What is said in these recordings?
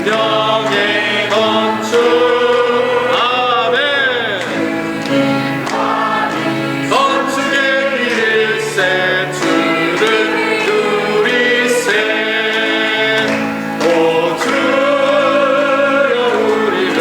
생명의 건축 아멘. 건축의 길일세 주를 누리세. 오 주여 우리를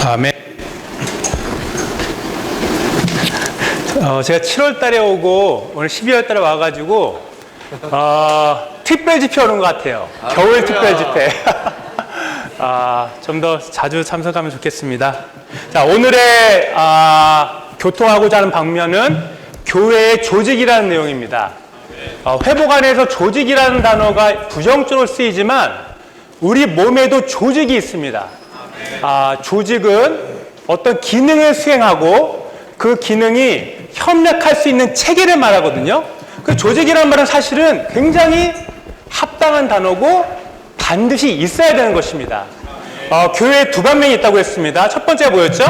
아멘. 제가 7월 달에 오고 오늘 12월 달에 와가지고 특별 집회 오는 것 같아요. 겨울 특별 집회. 좀 더 자주 참석하면 좋겠습니다. 자, 오늘의 교통하고자 하는 방면은 교회의 조직이라는 내용입니다. 회복 안에서 조직이라는 단어가 부정적으로 쓰이지만 우리 몸에도 조직이 있습니다. 조직은 어떤 기능을 수행하고 그 기능이 협력할 수 있는 체계를 말하거든요. 그 조직이라는 말은 사실은 굉장히 합당한 단어고 반드시 있어야 되는 것입니다. 교회에 두 방면이 있다고 했습니다. 첫 번째가 뭐였죠?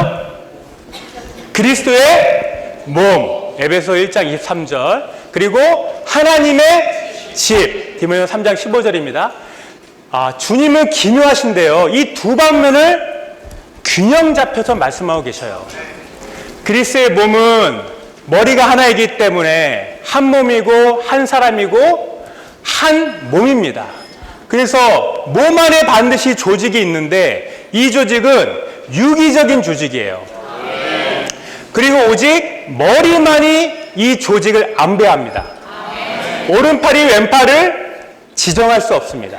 그리스도의 몸, 에베소 1장 23절. 그리고 하나님의 집, 디모데 3장 15절입니다. 주님은 기묘하신데요. 이 두 방면을 균형 잡혀서 말씀하고 계셔요. 그리스도의 몸은 머리가 하나이기 때문에 한 몸이고 한 사람이고 한 몸입니다. 그래서 몸 안에 반드시 조직이 있는데 이 조직은 유기적인 조직이에요. 그리고 오직 머리만이 이 조직을 안배합니다. 오른팔이 왼팔을 지정할 수 없습니다.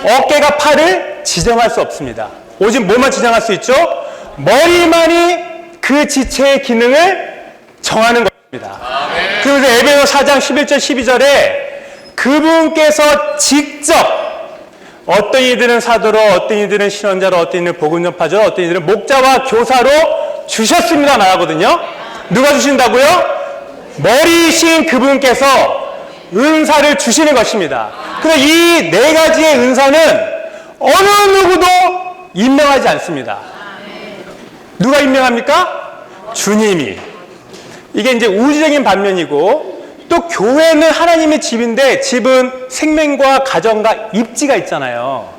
어깨가 팔을 지정할 수 없습니다. 오직 뭐만 지정할 수 있죠? 머리만이 그 지체의 기능을 정하는 것입니다. 그래서 에베소 4장 11절 12절에 그분께서 직접 어떤 이들은 사도로, 어떤 이들은 신원자로, 어떤 이들은 복음 전파자로, 어떤 이들은 목자와 교사로 주셨습니다 말하거든요. 누가 주신다고요? 머리이신 그분께서 은사를 주시는 것입니다. 그래서 이 네 가지의 은사는 어느 누구도 임명하지 않습니다. 누가 임명합니까? 주님이. 이게 이제 우주적인 반면이고, 또 교회는 하나님의 집인데 집은 생명과 가정과 입지가 있잖아요.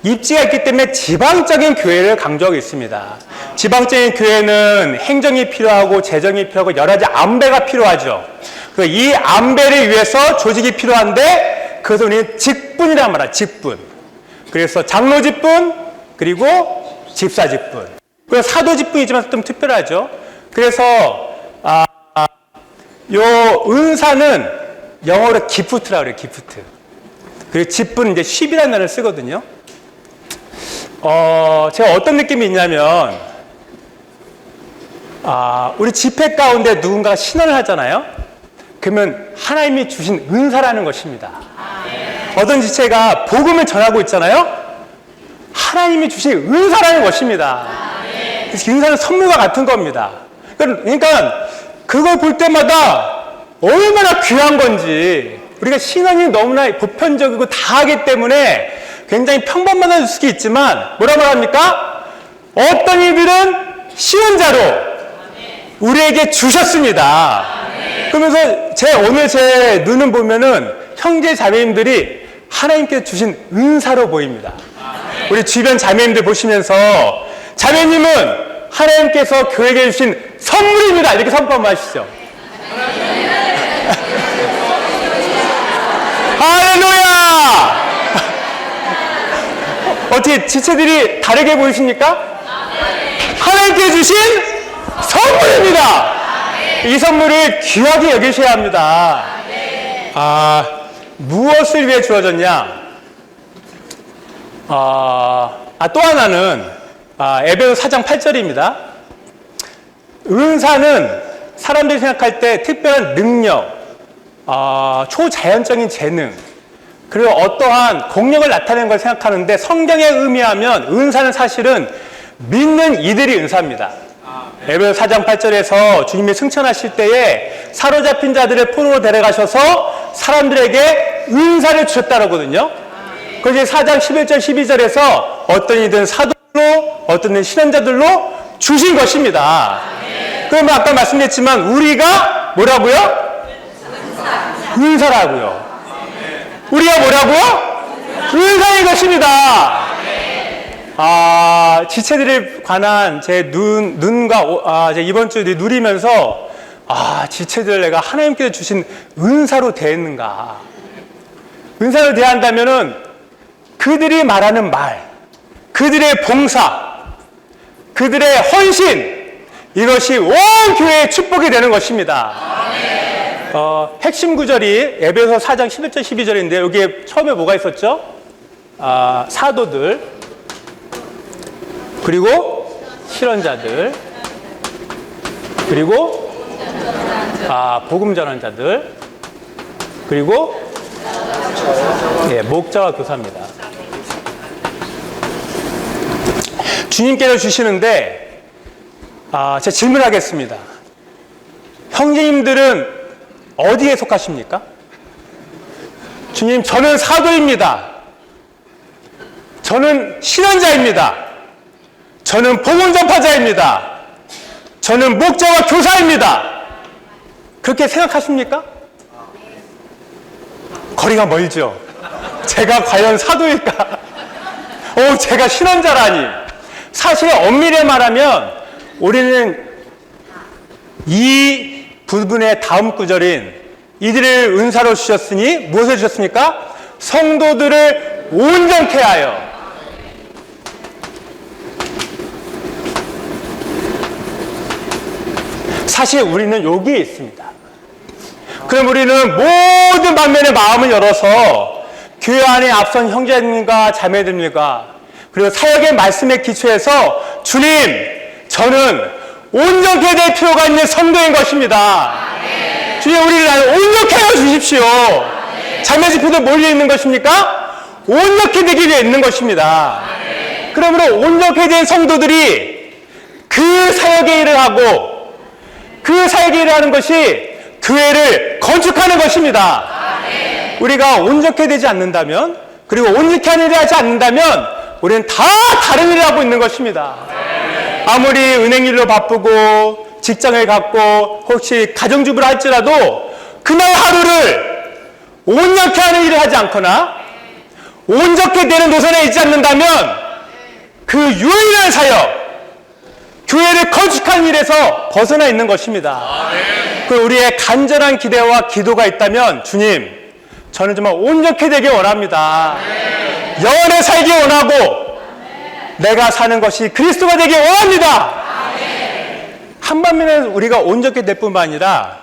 입지가 있기 때문에 지방적인 교회를 강조하고 있습니다. 지방적인 교회는 행정이 필요하고 재정이 필요하고 여러 가지 안배가 필요하죠. 이 안배를 위해서 조직이 필요한데 그래서 우리는 직분이라고 말합니다. 직분. 그래서 장로 직분 그리고 집사 직분. 그리고 사도 직분이 있지만 좀 특별하죠. 그래서 요 은사는 영어로 기프트라고 그래요. 기프트. 그리고 직분은 이제 쉽이라는 단어를 쓰거든요. 제가 어떤 느낌이 있냐면 우리 집회 가운데 누군가가 신원을 하잖아요. 그러면 하나님이 주신 은사라는 것입니다. 어떤 지체가 복음을 전하고 있잖아요. 하나님이 주신 은사라는 것입니다. 그래서 은사는 선물과 같은 겁니다. 그러니까 그걸 볼 때마다 얼마나 귀한 건지, 우리가 신앙이 너무나 보편적이고 다하기 때문에 굉장히 평범한 수도 있지만 뭐라고 말합니까? 어떤 이들은 시원자로 우리에게 주셨습니다. 그러면서 오늘 제 눈을 보면은 형제 자매님들이 하나님께서 주신 은사로 보입니다. 우리 주변 자매님들 보시면서 자매님은 하나님께서 교회에게 주신 선물입니다. 이렇게 선포만 하시죠. 할렐루야! 어떻게 지체들이 다르게 보이십니까? 하나님께 주신 선물입니다. 이 선물을 귀하게 여기셔야 합니다. 무엇을 위해 주어졌냐? 또 하나는 에베소 4장 8절입니다. 은사는 사람들이 생각할 때 특별한 능력, 초자연적인 재능, 그리고 어떠한 공력을 나타내는 걸 생각하는데 성경에 의미하면 은사는 사실은 믿는 이들이 은사입니다. 에베소 4장 8절에서 주님이 승천하실 때에 사로잡힌 자들을 포로로 데려가셔서 사람들에게 은사를 주셨다고 하거든요. 그래서 4장 11절 12절에서 어떤 이든 사도로 어떤 이든 신원자들로 주신 것입니다. 그러면 아까 말씀드렸지만 우리가 뭐라고요? 은사라고요. 우리가 뭐라고요? 은사인 것입니다. 지체들에 관한 제 눈과 제 이번 주 누리면서 지체들 내가 하나님께서 주신 은사로 대했는가? 은사로 대한다면은 그들이 말하는 말, 그들의 봉사, 그들의 헌신, 이것이 온 교회의 축복이 되는 것입니다. 핵심 구절이 에베소 4장 11절 12절인데 여기에 처음에 뭐가 있었죠? 사도들, 그리고 실언자들, 그리고 복음 전환자들, 그리고 목자와 교사입니다. 주님께서 주시는데 제가 질문하겠습니다. 형제님들은 어디에 속하십니까? 주님, 저는 사도입니다. 저는 신원자입니다. 저는 복음 전파자입니다. 저는 목자와 교사입니다. 그렇게 생각하십니까? 거리가 멀죠. 제가 과연 사도일까? 제가 신원자라니. 사실 엄밀히 말하면 우리는 이 부분의 다음 구절인 이들을 은사로 주셨으니 무엇을 주셨습니까? 성도들을 온전케 하여. 사실 우리는 여기에 있습니다. 그럼 우리는 모든 방면의 마음을 열어서 교회 안에 앞선 형제님과 자매들과 그리고 사역의 말씀에 기초해서 주님, 저는 온전케 될 필요가 있는 성도인 것입니다. 주님, 우리를 온전케 하여 주십시오. 자매집회도 몰려 있는 것입니까? 온전케 되기 위해 있는 것입니다. 그러므로 온전케 된 성도들이 그 사역의 일을 하고 그 사역의 일을 하는 것이 교회를 건축하는 것입니다. 우리가 온전케 되지 않는다면, 그리고 온전케 하는 일을 하지 않는다면 우리는 다 다른 일을 하고 있는 것입니다. 아무리 은행일로 바쁘고 직장을 갖고 혹시 가정주부를 할지라도 그날 하루를 온전케 하는 일을 하지 않거나 온전케 되는 노선에 있지 않는다면 그 유일한 사역, 교회를 건축하는 일에서 벗어나 있는 것입니다. 그 우리의 간절한 기대와 기도가 있다면 주님, 저는 정말 온전케 되길 원합니다. 영원히 살기 원하고 내가 사는 것이 그리스도가 되길 원합니다. 한 방면에는 우리가 온전케 될 뿐만 아니라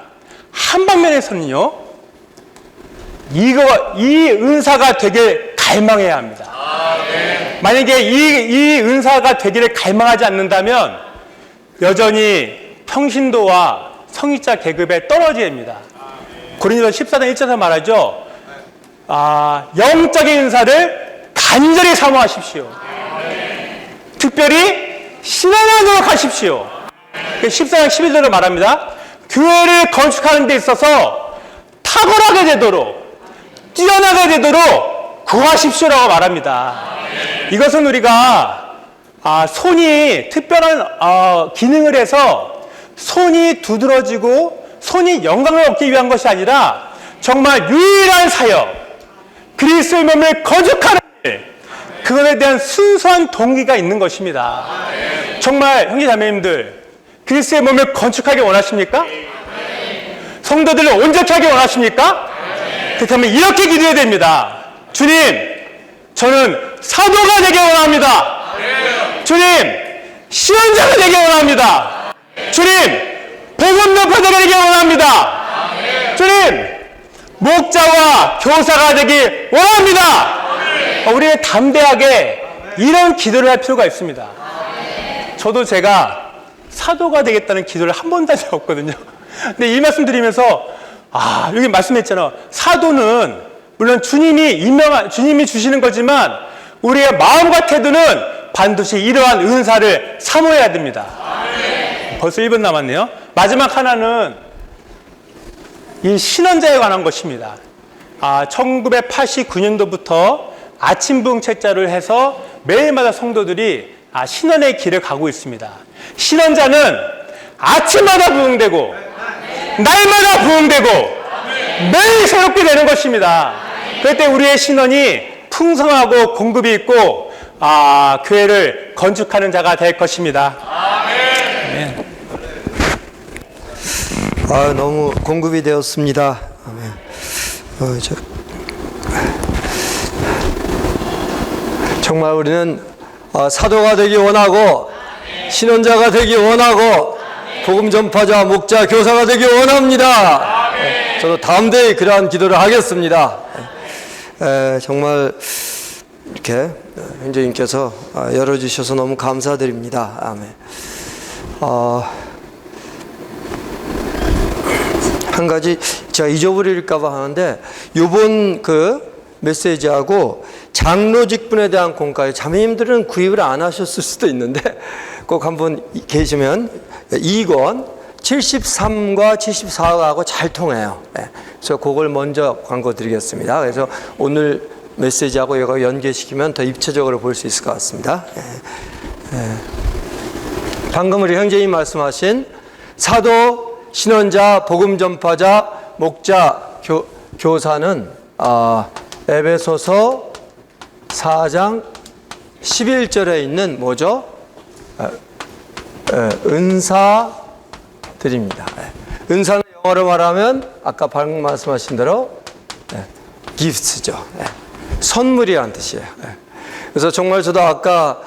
한 방면에서는요, 이 은사가 되길 갈망해야 합니다. 만약에 이 은사가 되기를 갈망하지 않는다면 여전히 평신도와 성직자 계급에 떨어지게 됩니다. 고린도서 14장 1절에서 말하죠. 영적인 은사를 간절히 사모하십시오. 특별히 신앙하도록 하십시오. 14장 11절로 말합니다. 교회를 건축하는 데 있어서 탁월하게 되도록, 뛰어나게 되도록 구하십시오라고 말합니다. 이것은 우리가 손이 특별한 기능을 해서 손이 두드러지고 손이 영광을 얻기 위한 것이 아니라 정말 유일한 사역, 그리스도의 몸을 건축하는 일, 그것에 대한 순수한 동기가 있는 것입니다. 정말 형제 자매님들, 그리스도의 몸을 건축하기 원하십니까? 성도들을 온전하게 원하십니까? 그렇다면 이렇게 기도해야 됩니다. 주님, 저는 사도가 되기 원합니다. 주님, 시원자가 되기 원합니다. 주님, 복음 전파자가 되기 원합니다. 주님, 목자와 교사가 되기 원합니다. 우리는 담대하게 이런 기도를 할 필요가 있습니다. 저도 제가 사도가 되겠다는 기도를 한 번도 한 적이 없거든요. 근데 이 말씀 드리면서 여기 말씀했잖아요. 사도는 물론 주님이 주시는 거지만 우리의 마음과 태도는 반드시 이러한 은사를 사모해야 됩니다. 벌써 1분 남았네요. 마지막 하나는 이 신원자에 관한 것입니다. 1989년도부터 아침 부흥 책자를 해서 매일마다 성도들이 신원의 길을 가고 있습니다. 신원자는 아침마다 부흥되고 날마다 부흥되고 매일 새롭게 되는 것입니다. 그럴 때 우리의 신원이 풍성하고 공급이 있고 교회를 건축하는 자가 될 것입니다. 아멘. 너무 공급이 되었습니다. 아멘. 정말 우리는 사도가 되기 원하고 신원자가 되기 원하고 복음 전파자, 목자, 교사가 되기 원합니다. 저도 담대히 그러한 기도를 하겠습니다. 정말 이렇게 형제님께서 열어주셔서 너무 감사드립니다. 아멘. 한 가지 제가 잊어버릴까봐 하는데, 이번 그 메시지하고 장로 직분에 대한 공과에 자매님들은 구입을 안 하셨을 수도 있는데 꼭 한번 계시면 2권 73과 74하고 잘 통해요. 그래서 그걸 먼저 광고 드리겠습니다. 그래서 오늘 메시지하고 이거 연계시키면 더 입체적으로 볼 수 있을 것 같습니다. 방금 우리 형제님 말씀하신 사도, 신원자, 복음 전파자, 목자, 교사는 에베소서 4장 11절에 있는 뭐죠? 은사들입니다. 은사는 영어로 말하면 아까 방금 말씀하신 대로 gifts죠. 선물이라는 뜻이에요. 그래서 정말 저도 아까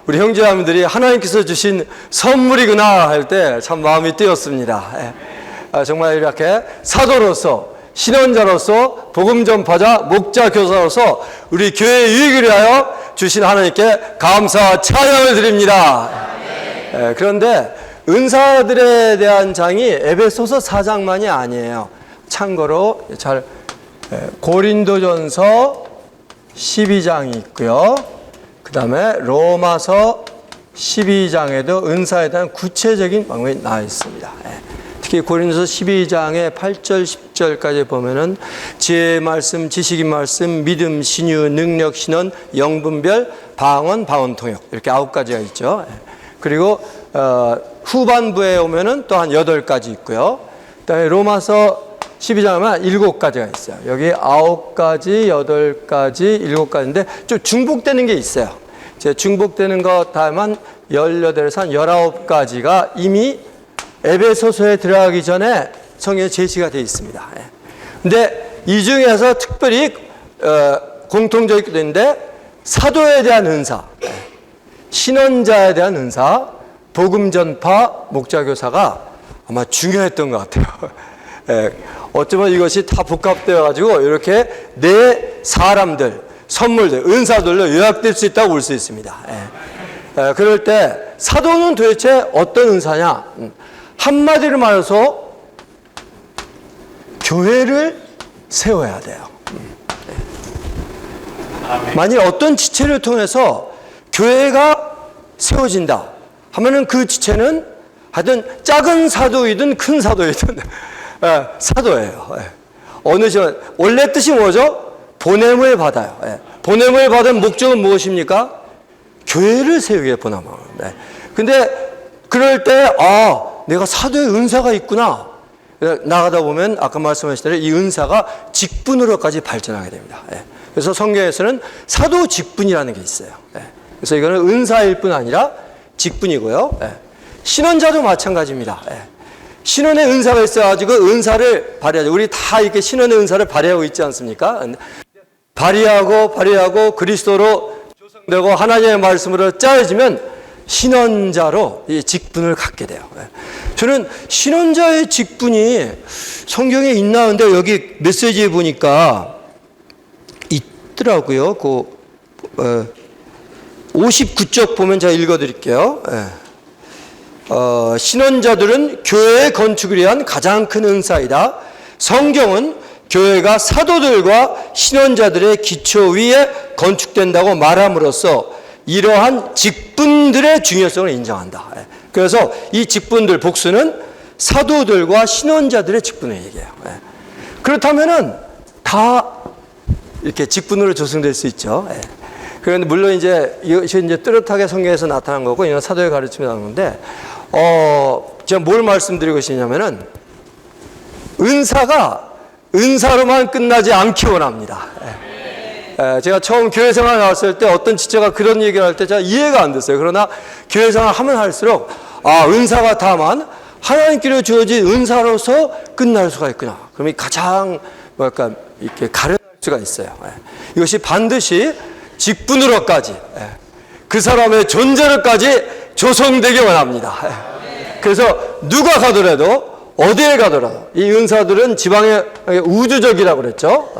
우리 형제자매들이 하나님께서 주신 선물이구나 할 때 참 마음이 뜨였습니다. 정말 이렇게 사도로서, 신원자로서, 복음 전파자, 목자, 교사로서 우리 교회의 유익을 위하여 주신 하나님께 감사와 찬양을 드립니다. 그런데 은사들에 대한 장이 에베소서 4장만이 아니에요. 참고로 고린도전서 12장이 있고요. 그 다음에 로마서 12장에도 은사에 대한 구체적인 방법이 나와 있습니다. 특히 고린도서 12장의 8절, 10절까지 보면은 지혜의 말씀, 지식의 말씀, 믿음, 신유, 능력, 신원, 영분별, 방언, 방언통역 이렇게 9가지가 있죠. 그리고 후반부에 오면은 또 한 8가지 있고요. 그다음에 로마서 12장에만 7가지가 있어요. 여기 9가지, 8가지, 7가지인데 좀 중복되는 게 있어요. 중복되는 것 다만 18에서 한 19가지가 이미 에베소서에 들어가기 전에 성경에 제시가 되어 있습니다. 근데 이 중에서 특별히 공통적이게 되는데 사도에 대한 은사, 신원자에 대한 은사, 복음 전파, 목자, 교사가 아마 중요했던 것 같아요. 어쩌면 이것이 다 복합되어 가지고 이렇게 네 사람들, 선물들, 은사들로 요약될 수 있다고 볼 수 있습니다. 그럴 때 사도는 도대체 어떤 은사냐? 한마디로 말해서 교회를 세워야 돼요. 만일 어떤 지체를 통해서 교회가 세워진다 하면은 그 지체는 하여튼 작은 사도이든 큰 사도이든 사도예요. 어느 시간 원래 뜻이 뭐죠? 보냄을 받아요. 보냄을 받은 목적은 무엇입니까? 교회를 세우기에 보냄을. 근데 그럴 때 내가 사도의 은사가 있구나. 나가다 보면 아까 말씀하신 대로 이 은사가 직분으로까지 발전하게 됩니다. 그래서 성경에서는 사도 직분이라는 게 있어요. 예. 그래서 이거는 은사일 뿐 아니라 직분이고요. 예. 신원자도 마찬가지입니다. 예. 신원의 은사가 있어가지고 은사를 발휘하죠. 우리 다 이렇게 신원의 은사를 발휘하고 있지 않습니까? 발휘하고 그리스도로 조성되고 하나님의 말씀으로 짜여지면 신원자로 이 직분을 갖게 돼요. 예. 저는 신원자의 직분이 성경에 있나 근데 여기 메시지에 보니까 있더라고요. 59쪽 보면 제가 읽어드릴게요. 신원자들은 교회의 건축을 위한 가장 큰 은사이다. 성경은 교회가 사도들과 신원자들의 기초 위에 건축된다고 말함으로써 이러한 직분들의 중요성을 인정한다. 그래서 이 직분들 복수는 사도들과 신원자들의 직분을 얘기해요. 그렇다면은 다 이렇게 직분으로 조성될 수 있죠. 그런데 물론 이제 이것이 이제 뚜렷하게 성경에서 나타난 거고 이건 사도의 가르침이 나오는데 제가 뭘 말씀드리고 싶냐면은 은사가 은사로만 끝나지 않기 원합니다. 제가 처음 교회 생활 나왔을 때 어떤 지체가 그런 얘기를 할 때 제가 이해가 안 됐어요. 그러나 교회 생활 하면 할수록 은사가 다만 하나님께로 주어진 은사로서 끝날 수가 있구나. 그럼 이 가장 뭐랄까 이렇게 가려낼 수가 있어요. 이것이 반드시 직분으로까지 그 사람의 존재로까지 조성되기 원합니다. 그래서 누가 가더라도 어디에 가더라도 이 은사들은 지방의 우주적이라고 그랬죠.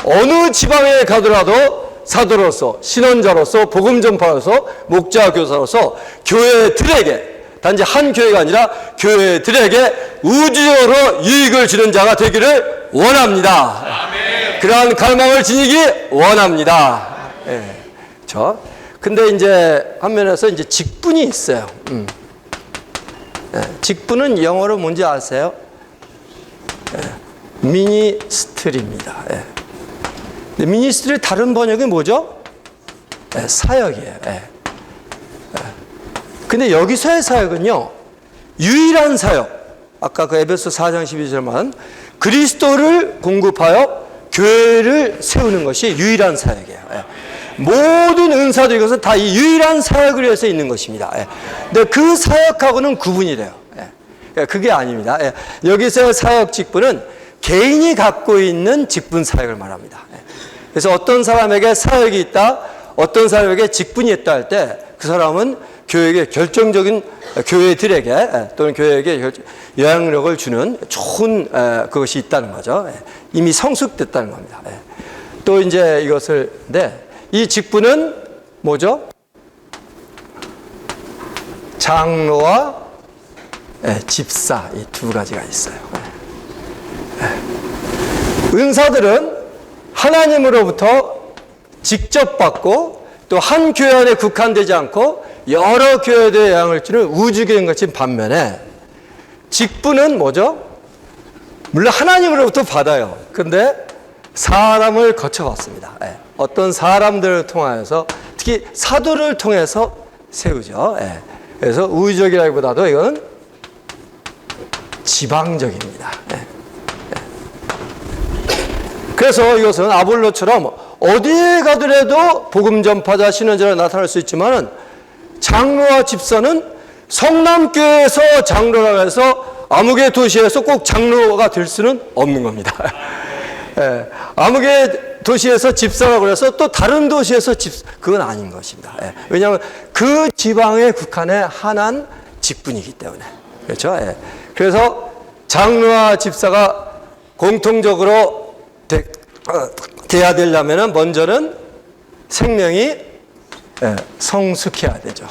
어느 지방에 가더라도 사도로서 신원자로서 복음 전파로서 목자 교사로서 교회들에게 단지 한 교회가 아니라 교회들에게 우주적으로 유익을 주는 자가 되기를 원합니다. 아멘. 그러한 갈망을 지니기 원합니다. 근데 이제 한면에서 이제 직분이 있어요. 직분은 영어로 뭔지 아세요? 미니스트리입니다. 미니스트리 다른 번역이 뭐죠? 사역이에요. 근데 여기서의 사역은요, 유일한 사역. 아까 그 에베소 4장 12절만 그리스도를 공급하여 교회를 세우는 것이 유일한 사역이에요. 모든 은사도 이것은 다 이 유일한 사역을 위해서 있는 것입니다. 근데 그 사역하고는 구분이 돼요. 그게 아닙니다. 여기서의 사역 직분은 개인이 갖고 있는 직분 사역을 말합니다. 그래서 어떤 사람에게 사역이 있다, 어떤 사람에게 직분이 있다 할 때 그 사람은 교회에게 결정적인 교회들에게 또는 교회에게 영향력을 주는 좋은 그것이 있다는 거죠. 이미 성숙됐다는 겁니다. 또 이제 이것을 이 직분은 뭐죠? 장로와 집사 이 두 가지가 있어요. 은사들은 하나님으로부터 직접 받고 또 한 교회 안에 국한되지 않고 여러 교회들의 영향을 주는 우주적인 것인 반면에 직분은 뭐죠? 물론 하나님으로부터 받아요. 근데 사람을 거쳐갔습니다. 어떤 사람들을 통하여서 특히 사도를 통해서 세우죠. 그래서 우주적이라기보다도 이건 지방적입니다. 그래서 이것은 아볼로처럼 어디에 가더라도 복음 전파자 신원자로 나타날 수 있지만 장로와 집사는 성남교회에서 장로라고 해서 아무개 도시에서 꼭 장로가 될 수는 없는 겁니다. 아무개 도시에서 집사라고 해서 또 다른 도시에서 그건 아닌 것입니다. 왜냐하면 그 지방의 국한에 한한 직분이기 때문에. 그렇죠? 그래서 장로와 집사가 공통적으로 돼야 되려면 먼저는 생명이 성숙해야 되죠.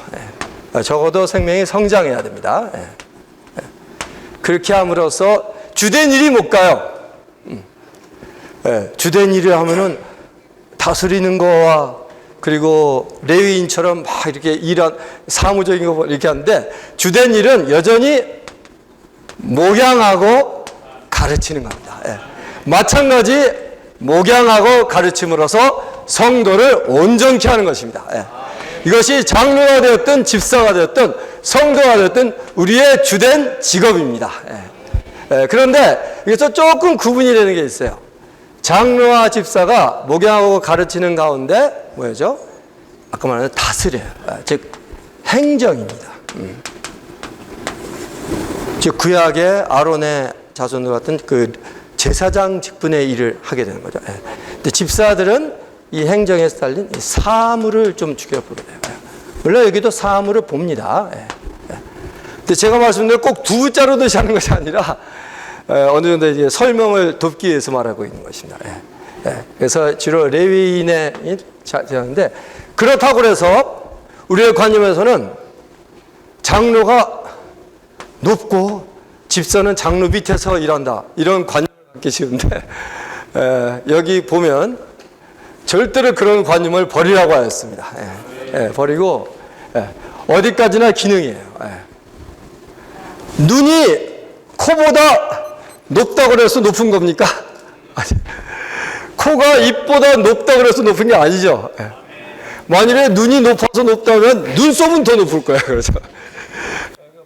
적어도 생명이 성장해야 됩니다. 그렇게 함으로써 주된 일이 못 가요. 주된 일을 하면은 다스리는 거와 그리고 레위인처럼 막 이렇게 일한 사무적인 거 이렇게 하는데 주된 일은 여전히 목양하고 가르치는 겁니다. 마찬가지 목양하고 가르침으로써 성도를 온전케 하는 것입니다. 이것이 장로가 되었든 집사가 되었든 성도가 되었든 우리의 주된 직업입니다. 그런데 여기서 조금 구분이 되는 게 있어요. 장로와 집사가 목양하고 가르치는 가운데 뭐죠? 아까 말한 다스려요. 즉 행정입니다. 즉 구약의 아론의 자손들 같은 그 제사장 직분의 일을 하게 되는 거죠. 근데 집사들은 이 행정에서 달린 이 사물을 좀 죽여보게 돼요. 원래 여기도 사물을 봅니다. 근데 제가 말씀드린 꼭 두 자로 하는 것이 아니라 어느 정도 이제 설명을 돕기 위해서 말하고 있는 것입니다. 그래서 주로 레위인의 자인데 그렇다고 해서 우리의 관념에서는 장로가 높고 집사는 장로 밑에서 일한다 이런 관념을 갖기 쉬운데 여기 보면 절대로 그런 관념을 버리라고 하였습니다. 버리고 어디까지나 기능이에요. 눈이 코보다 높다고 해서 높은 겁니까? 아니, 코가 입보다 높다고 해서 높은 게 아니죠. 만일에 눈이 높아서 높다면 눈썹은 더 높을 거예요. 그렇죠?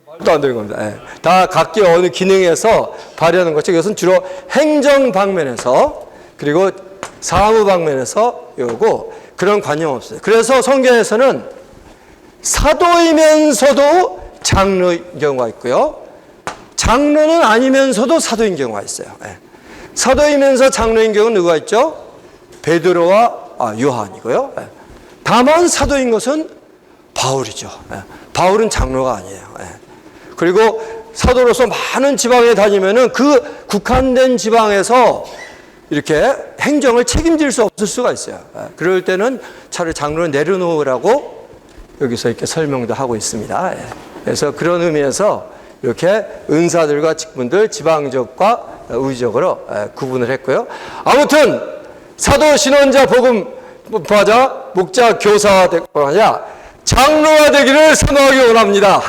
말도 안 되는 겁니다. 다 각기 어느 기능에서 발휘하는 것이죠. 이것은 주로 행정 방면에서 그리고 사무 방면에서 요고 그런 관념 없어요. 그래서 성경에서는 사도이면서도 장로인 경우가 있고요. 장로는 아니면서도 사도인 경우가 있어요. 사도이면서 장로인 경우는 누가 있죠? 베드로와 요한이고요. 다만 사도인 것은 바울이죠. 바울은 장로가 아니에요. 그리고 사도로서 많은 지방에 다니면은 그 국한된 지방에서 이렇게 행정을 책임질 수 없을 수가 있어요. 그럴 때는 차라리 장로를 내려놓으라고 여기서 이렇게 설명도 하고 있습니다. 그래서 그런 의미에서 이렇게 은사들과 직분들 지방적과 의적으로 구분을 했고요. 아무튼 사도, 신원자, 복음파자, 목자, 교사가 되거나 장로가 되기를 선호하기 원합니다.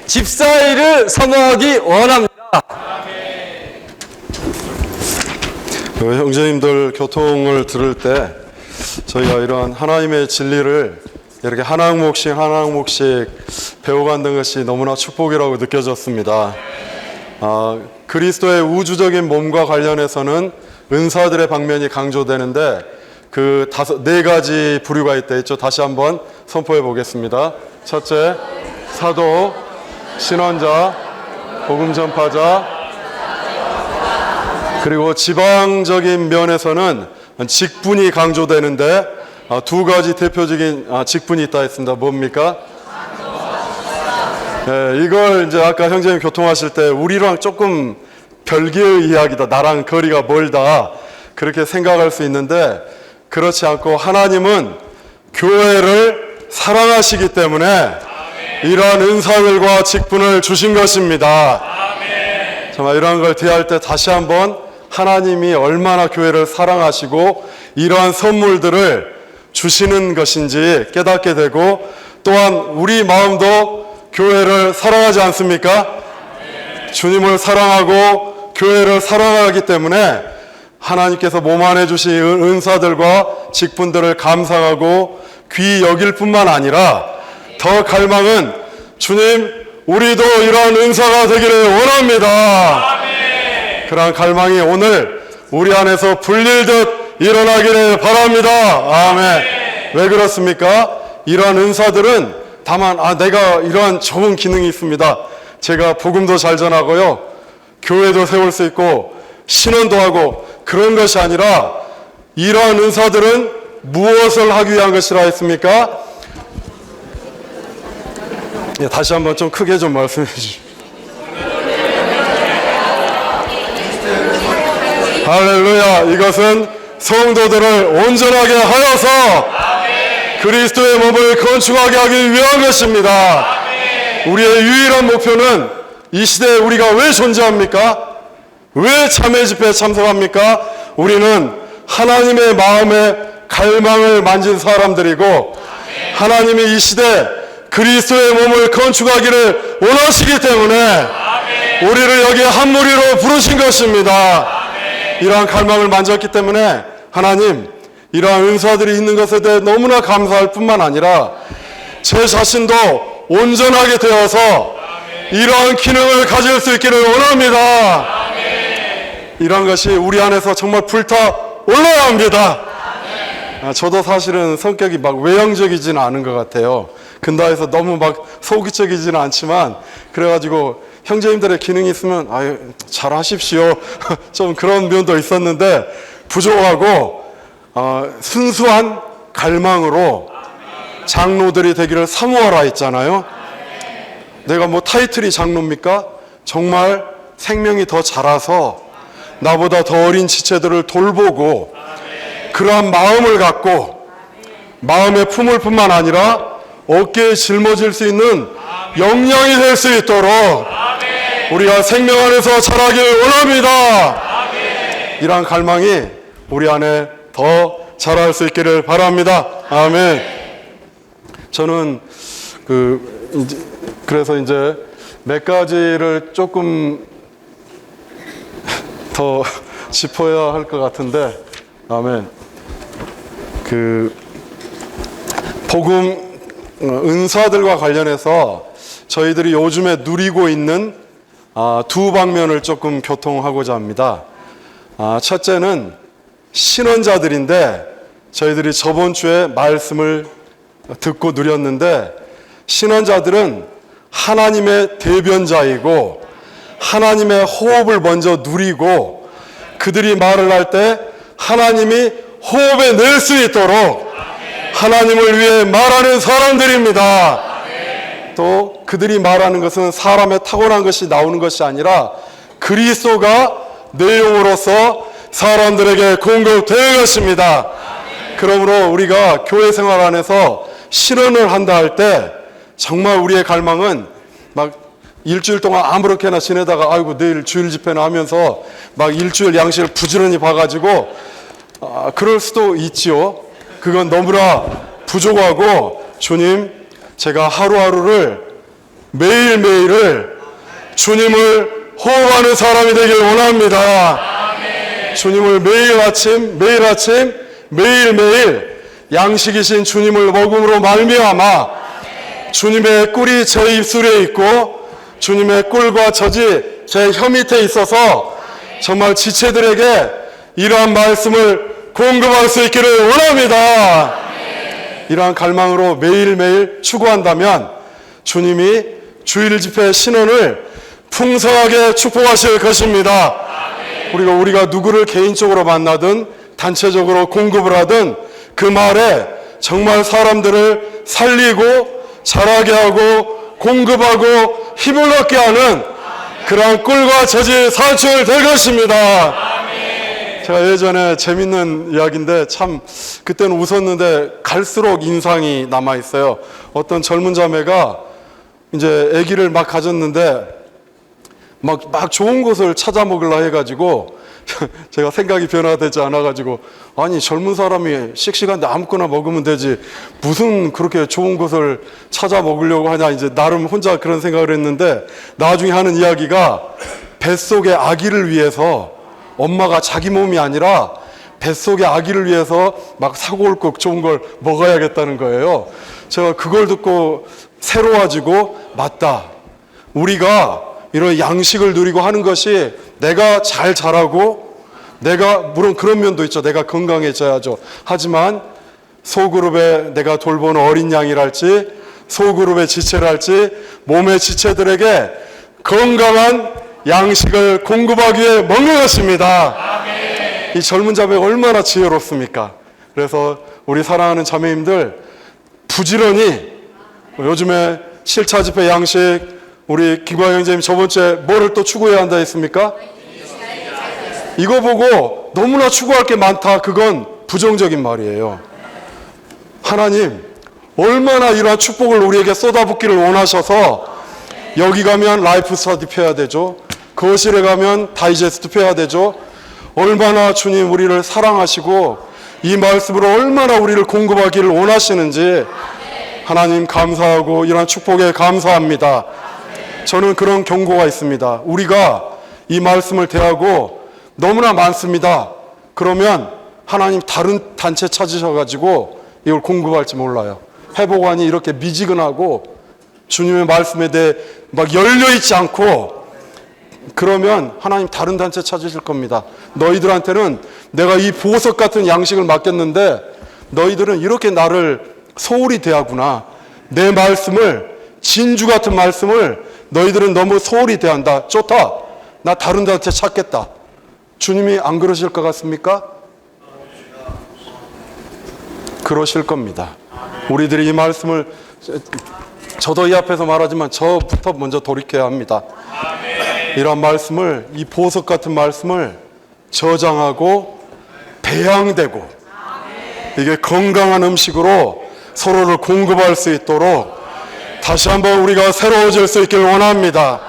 집사 일을 선호하기 원합니다. 형제님들 교통을 들을 때 저희가 이러한 하나님의 진리를 이렇게 한 항목씩 배워간다는 것이 너무나 축복이라고 느껴졌습니다. 그리스도의 우주적인 몸과 관련해서는 은사들의 방면이 강조되는데 그 네 가지 부류가 있죠. 다시 한번 선포해 보겠습니다. 첫째, 사도, 신원자, 복음 전파자, 그리고 지방적인 면에서는 직분이 강조되는데 두 가지 대표적인 직분이 있다 했습니다. 뭡니까? 이걸 이제 아까 형제님 교통하실 때 우리랑 조금 별개의 이야기다. 나랑 거리가 멀다. 그렇게 생각할 수 있는데 그렇지 않고 하나님은 교회를 사랑하시기 때문에 이러한 은사들과 직분을 주신 것입니다. 정말 이러한 걸 대할 때 다시 한번 하나님이 얼마나 교회를 사랑하시고 이러한 선물들을 주시는 것인지 깨닫게 되고 또한 우리 마음도 교회를 사랑하지 않습니까? 주님을 사랑하고 교회를 사랑하기 때문에 하나님께서 몸 안에 주신 은사들과 직분들을 감상하고 귀히 여길 뿐만 아니라 더 갈망은 주님 우리도 이러한 은사가 되기를 원합니다. 그러한 갈망이 오늘 우리 안에서 불릴듯 일어나기를 바랍니다. 아멘. 왜 그렇습니까? 이러한 은사들은 다만 내가 이러한 좋은 기능이 있습니다. 제가 복음도 잘 전하고요. 교회도 세울 수 있고 신원도 하고 그런 것이 아니라 이러한 은사들은 무엇을 하기 위한 것이라 했습니까? 다시 한번 좀 크게 좀 말씀해 주시죠. 할렐루야. 이것은 성도들을 온전하게 하여서 그리스도의 몸을 건축하게 하기 위한 것입니다. 우리의 유일한 목표는 이 시대에 우리가 왜 존재합니까? 왜 참회 집회에 참석합니까? 우리는 하나님의 마음의 갈망을 만진 사람들이고 하나님이 이 시대 그리스도의 몸을 건축하기를 원하시기 때문에 우리를 여기 한 무리로 부르신 것입니다. 이러한 갈망을 만졌기 때문에 하나님 이러한 은사들이 있는 것에 대해 너무나 감사할 뿐만 아니라 제 자신도 온전하게 되어서 이러한 기능을 가질 수 있기를 원합니다. 이런 것이 우리 안에서 정말 불타 올라야 합니다. 저도 사실은 성격이 막 외형적이지는 않은 것 같아요. 근다해서 너무 막 소극적이지는 않지만, 그래가지고 형제님들의 기능이 있으면 아유 잘하십시오 좀 그런 면도 있었는데, 부족하고 순수한 갈망으로 장로들이 되기를 사모하라 했잖아요. 내가 뭐 타이틀이 장로입니까? 정말 생명이 더 자라서 나보다 더 어린 지체들을 돌보고 그러한 마음을 갖고 마음의 품을 뿐만 아니라 어깨에 짊어질 수 있는 역량이 될 수 있도록 우리가 생명 안에서 자라길 원합니다. 이러한 갈망이 우리 안에 더 자랄 수 있기를 바랍니다. 아멘. 저는 그래서 이제 몇 가지를 조금 더 짚어야 할 것 같은데, 아멘. 복음 은사들과 관련해서 저희들이 요즘에 누리고 있는 두 방면을 조금 교통하고자 합니다. 첫째는 신원자들인데, 저희들이 저번 주에 말씀을 듣고 누렸는데, 신원자들은 하나님의 대변자이고 하나님의 호흡을 먼저 누리고, 그들이 말을 할 때 하나님이 호흡에 낼 수 있도록 하나님을 위해 말하는 사람들입니다. 또 그들이 말하는 것은 사람의 타고난 것이 나오는 것이 아니라 그리스도가 내용으로서 사람들에게 공급될 것입니다. 그러므로 우리가 교회 생활 안에서 실언을 한다 할 때 정말 우리의 갈망은 막 일주일 동안 아무렇게나 지내다가 아이고 내일 주일 집회나 하면서 막 일주일 양식을 부지런히 봐가지고 그럴 수도 있지요. 그건 너무나 부족하고, 주님, 제가 하루하루를 매일매일을 주님을 호흡하는 사람이 되길 원합니다. 주님을 매일 아침 매일매일 양식이신 주님을 먹음으로 말미암아 주님의 꿀이 제 입술에 있고 주님의 꿀과 젖이 제 혀 밑에 있어서 정말 지체들에게 이러한 말씀을 공급할 수 있기를 원합니다. 이러한 갈망으로 매일매일 추구한다면 주님이 주일 집회 신원을 풍성하게 축복하실 것입니다. 우리가 누구를 개인적으로 만나든 단체적으로 공급을 하든 그 말에 정말 사람들을 살리고 자라게 하고 공급하고 힘을 얻게 하는 그러한 꿀과 젖이 산출될 것입니다. 제가 예전에 재밌는 이야기인데 참 그때는 웃었는데 갈수록 인상이 남아있어요. 어떤 젊은 자매가 이제 아기를 막 가졌는데 막 좋은 곳을 찾아 먹으려 해가지고 제가 생각이 변화되지 않아가지고, 아니 젊은 사람이 씩씩한데 아무거나 먹으면 되지 무슨 그렇게 좋은 곳을 찾아 먹으려고 하냐, 이제 나름 혼자 그런 생각을 했는데, 나중에 하는 이야기가 뱃속의 아기를 위해서 엄마가 자기 몸이 아니라 뱃속의 아기를 위해서 막 사고 올 것 좋은 걸 먹어야겠다는 거예요. 제가 그걸 듣고 새로워지고, 맞다, 우리가 이런 양식을 누리고 하는 것이 내가 잘 자라고, 내가 물론 그런 면도 있죠. 내가 건강해져야죠. 하지만 소그룹에 내가 돌보는 어린 양이랄지 소그룹의 지체랄지 몸의 지체들에게 건강한 양식을 공급하기 위해 먹는 것입니다. 이 젊은 자매가 얼마나 지혜롭습니까? 그래서 우리 사랑하는 자매님들 부지런히 요즘에 7차 집회 양식, 우리 김광영 형제님 저번 주에 뭐를 또 추구해야 한다 했습니까? 이거 보고 너무나 추구할 게 많다, 그건 부정적인 말이에요. 하나님 얼마나 이러한 축복을 우리에게 쏟아붓기를 원하셔서 여기 가면 라이프 스터디 펴야 되죠. 거실에 가면 다이제스트 펴야 되죠. 얼마나 주님 우리를 사랑하시고 이 말씀으로 얼마나 우리를 공급하기를 원하시는지 하나님 감사하고 이러한 축복에 감사합니다. 저는 그런 경고가 있습니다. 우리가 이 말씀을 대하고 너무나 많습니다. 그러면 하나님 다른 단체 찾으셔가지고 이걸 공급할지 몰라요. 회복안이 이렇게 미지근하고 주님의 말씀에 대해 막 열려있지 않고 그러면 하나님 다른 단체 찾으실 겁니다. 너희들한테는 내가 이 보석 같은 양식을 맡겼는데 너희들은 이렇게 나를 소홀히 대하구나. 내 말씀을, 진주 같은 말씀을 너희들은 너무 소홀히 대한다. 좋다. 나 다른 단체 찾겠다. 주님이 안 그러실 것 같습니까? 그러실 겁니다. 우리들이 이 말씀을, 저도 이 앞에서 말하지만 저부터 먼저 돌이켜야 합니다. 이런 말씀을, 이 보석 같은 말씀을 저장하고 배양되고 이게 건강한 음식으로 서로를 공급할 수 있도록 다시 한번 우리가 새로워질 수 있길 원합니다.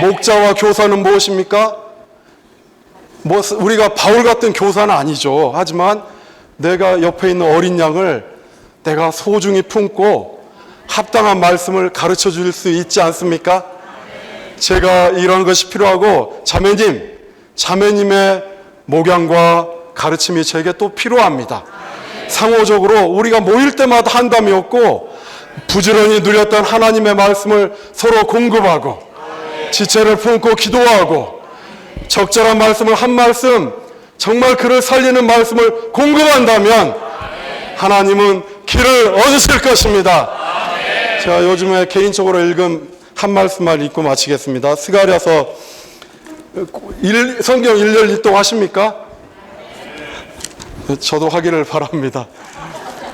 목자와 교사는 무엇입니까? 우리가 바울 같은 교사는 아니죠. 하지만 내가 옆에 있는 어린 양을 내가 소중히 품고 합당한 말씀을 가르쳐 줄 수 있지 않습니까? 제가 이런 것이 필요하고 자매님의 목양과 가르침이 제게 또 필요합니다. 상호적으로 우리가 모일 때마다 한담이 없고 부지런히 누렸던 하나님의 말씀을 서로 공급하고 지체를 품고 기도하고 적절한 말씀을 한 말씀, 정말 그를 살리는 말씀을 공급한다면 하나님은 길을 얻으실 것입니다. 제가 요즘에 개인적으로 읽은 한 말씀만 읽고 마치겠습니다. 스가랴서 성경 1년 일독하십니까? 저도 하기를 바랍니다.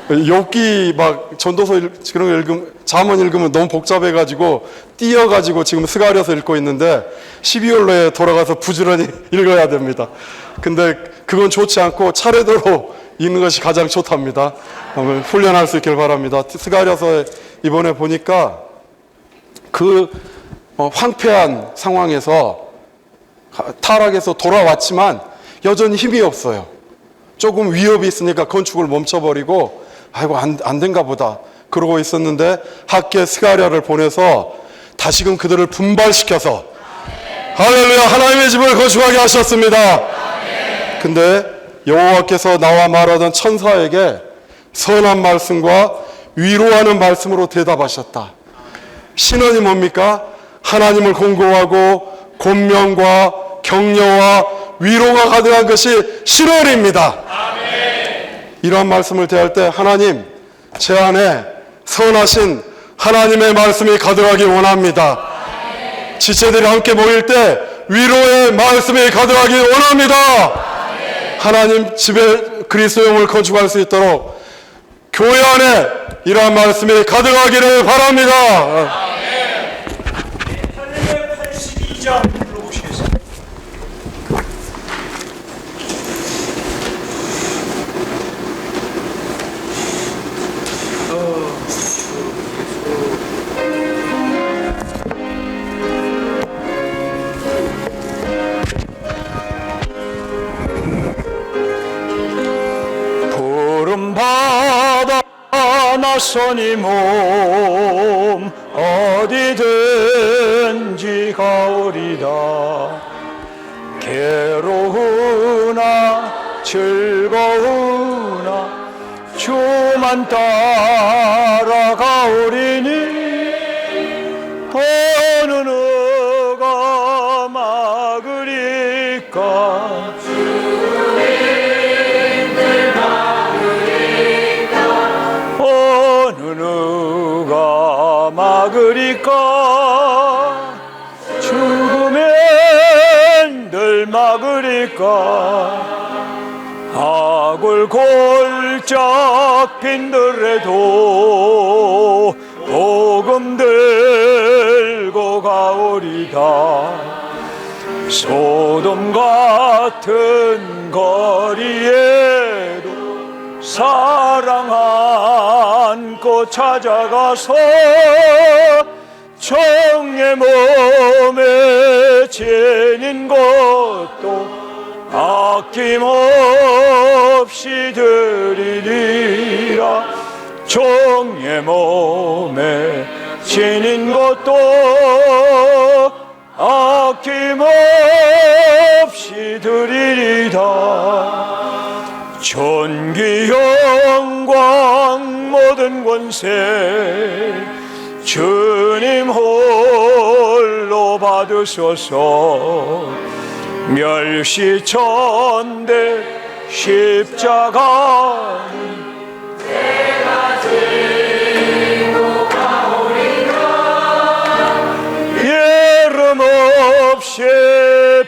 욥기 막 전도서 그런 거 읽으면, 잠언 읽으면 너무 복잡해가지고 띄어가지고 지금 스가랴서 읽고 있는데 12월로에 돌아가서 부지런히 읽어야 됩니다. 근데 그건 좋지 않고 차례대로 읽는 것이 가장 좋답니다. 훈련할 수 있길 바랍니다. 스가랴서에 이번에 보니까 그 황폐한 상황에서 타락해서 돌아왔지만 여전히 힘이 없어요. 조금 위협이 있으니까 건축을 멈춰버리고 아이고 안 된가 보다 그러고 있었는데 학계 스가랴를 보내서 다시금 그들을 분발시켜서 할렐루야 하나님의 집을 거주하게 하셨습니다. 근데 여호와께서 나와 말하던 천사에게 선한 말씀과 위로하는 말씀으로 대답하셨다. 신원이 뭡니까? 하나님을 공고하고 권면과 격려와 위로가 가득한 것이 신원입니다. 이러한 말씀을 대할 때 하나님, 제 안에 선하신 하나님의 말씀이 가득하기 원합니다. 지체들이 함께 모일 때 위로의 말씀이 가득하기 원합니다. 하나님 집에 그리스도 영을 건축할 수 있도록 교회 안에 이러한 말씀이 가득하기를 바랍니다. 82장 불러보시겠습니다. 푸른 바다 낯선 이 몸 어디든지 가오리다. 괴로우나 즐거우나 주만 따라가오리니 어느 누가 막으리까. 어느 누가 막으리까. 죽으면 늘 막으리까. 악을 골짝 빈들에도 복음 들고 가오리다. 소돔 같은 거리에도 사랑 안고 찾아가서 정의 몸에 지닌 것도 아낌없이 드리리라. 정의 몸에 지닌 것도 아낌없이 드리리다. 존귀 영광 모든 권세 주님 홀로 받으리라. 받으소서. 멸시천대 십자가 예름 없이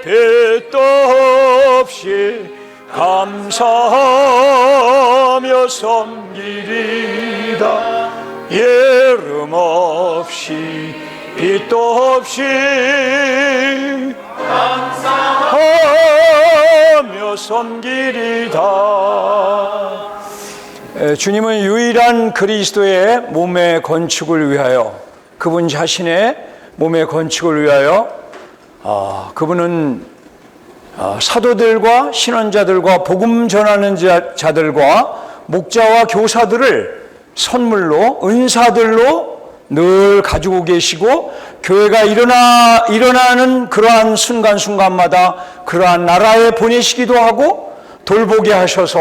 빚도 없이 감사하며 섬기리다. 예름 없이 빚도 없이 감사하며 섬기리다. 주님은 유일한 그리스도의 몸의 건축을 위하여, 그분 자신의 몸의 건축을 위하여 그분은 사도들과 신원자들과 복음 전하는 자들과 목자와 교사들을 선물로, 은사들로 늘 가지고 계시고, 교회가 일어나는 그러한 순간순간마다 그러한 나라에 보내시기도 하고 돌보게 하셔서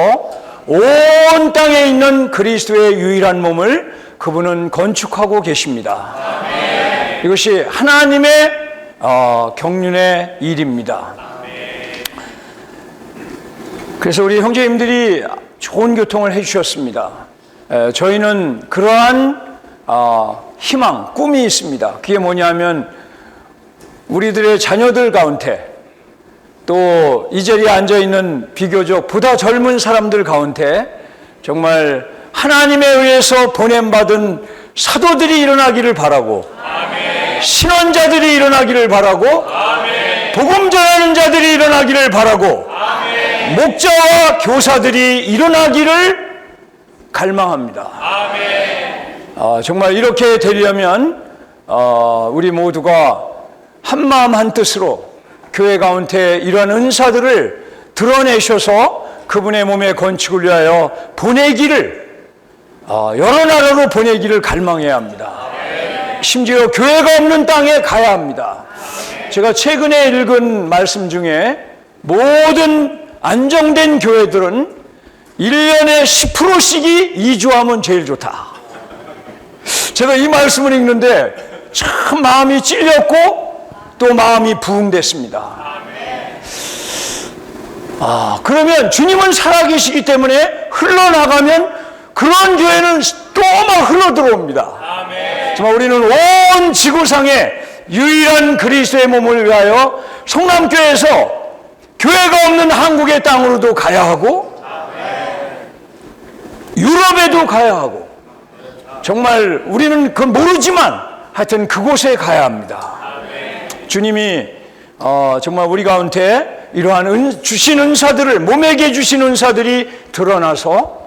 온 땅에 있는 그리스도의 유일한 몸을 그분은 건축하고 계십니다. 아멘. 이것이 하나님의 경륜의 일입니다. 아멘. 그래서 우리 형제님들이 좋은 교통을 해주셨습니다. 저희는 그러한 희망, 꿈이 있습니다. 그게 뭐냐면 우리들의 자녀들 가운데, 또 이 자리에 앉아있는 비교적 보다 젊은 사람들 가운데 정말 하나님에 의해서 보냄받은 사도들이 일어나기를 바라고, 아멘. 신원자들이 일어나기를 바라고, 아멘. 복음 전하는 자들이 일어나기를 바라고, 아멘. 목자와 교사들이 일어나기를 갈망합니다. 아멘. 정말 이렇게 되려면 우리 모두가 한마음 한뜻으로 교회 가운데 이러한 은사들을 드러내셔서 그분의 몸의 건축을 위하여 보내기를, 여러 나라로 보내기를 갈망해야 합니다. 심지어 교회가 없는 땅에 가야 합니다. 제가 최근에 읽은 말씀 중에 모든 안정된 교회들은 1년에 10%씩이 이주하면 제일 좋다. 제가 이 말씀을 읽는데 참 마음이 찔렸고 또 마음이 부흥됐습니다. 그러면 주님은 살아계시기 때문에 흘러나가면 그런 교회는 또 막 흘러들어옵니다. 정말 우리는 온 지구상에 유일한 그리스도의 몸을 위하여 성남교회에서 교회가 없는 한국의 땅으로도 가야 하고, 유럽에도 가야 하고, 정말 우리는 그건 모르지만 하여튼 그곳에 가야 합니다. 주님이 정말 우리 가운데 이러한 주신 은사들을, 몸에게 주신 은사들이 드러나서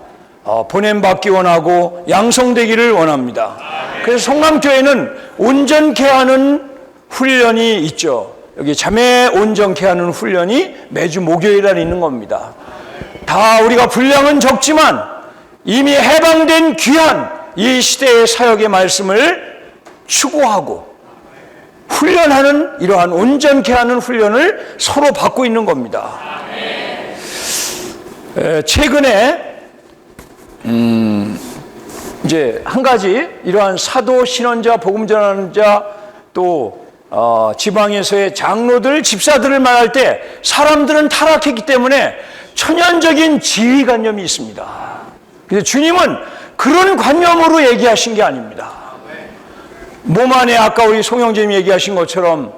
보냄받기 원하고 양성되기를 원합니다. 그래서 성남교회는 온전케 하는 훈련이 있죠. 여기 자매 온전케 하는 훈련이 매주 목요일날 있는 겁니다. 다 우리가 분량은 적지만 이미 해방된 귀한 이 시대의 사역의 말씀을 추구하고 훈련하는, 이러한 온전케 하는 훈련을 서로 받고 있는 겁니다. 최근에 이제 한 가지 이러한 사도, 신원자, 복음 전하는 자, 또 지방에서의 장로들, 집사들을 말할 때 사람들은 타락했기 때문에 천연적인 지위관념이 있습니다. 근데 주님은 그런 관념으로 얘기하신 게 아닙니다. 몸 안에 아까 우리 송영재님이 얘기하신 것처럼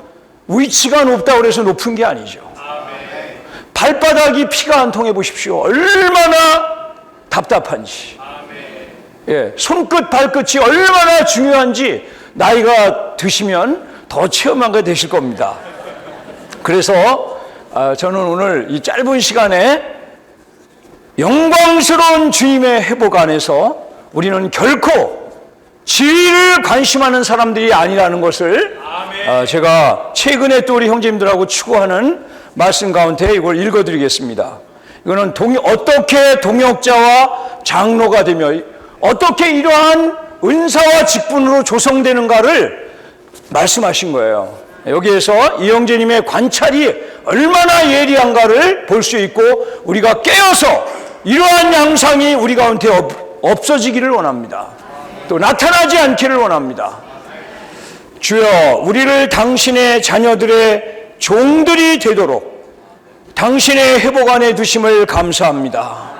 위치가 높다고 그래서 높은 게 아니죠. 발바닥이 피가 안 통해 보십시오. 얼마나 답답한지. 손끝 발끝이 얼마나 중요한지 나이가 드시면 더 체험하게 되실 겁니다. 그래서 저는 오늘 이 짧은 시간에 영광스러운 주님의 회복 안에서 우리는 결코 지위를 관심하는 사람들이 아니라는 것을 제가 최근에 또 우리 형제님들하고 추구하는 말씀 가운데 이걸 읽어드리겠습니다. 이거는 어떻게 동역자와 장로가 되며 어떻게 이러한 은사와 직분으로 조성되는가를 말씀하신 거예요. 여기에서 이 형제님의 관찰이 얼마나 예리한가를 볼 수 있고, 우리가 깨어서 이러한 양상이 우리 가운데 없어지기를 원합니다. 또 나타나지 않기를 원합니다. 주여 우리를 당신의 자녀들의 종들이 되도록 당신의 회복 안에 두심을 감사합니다.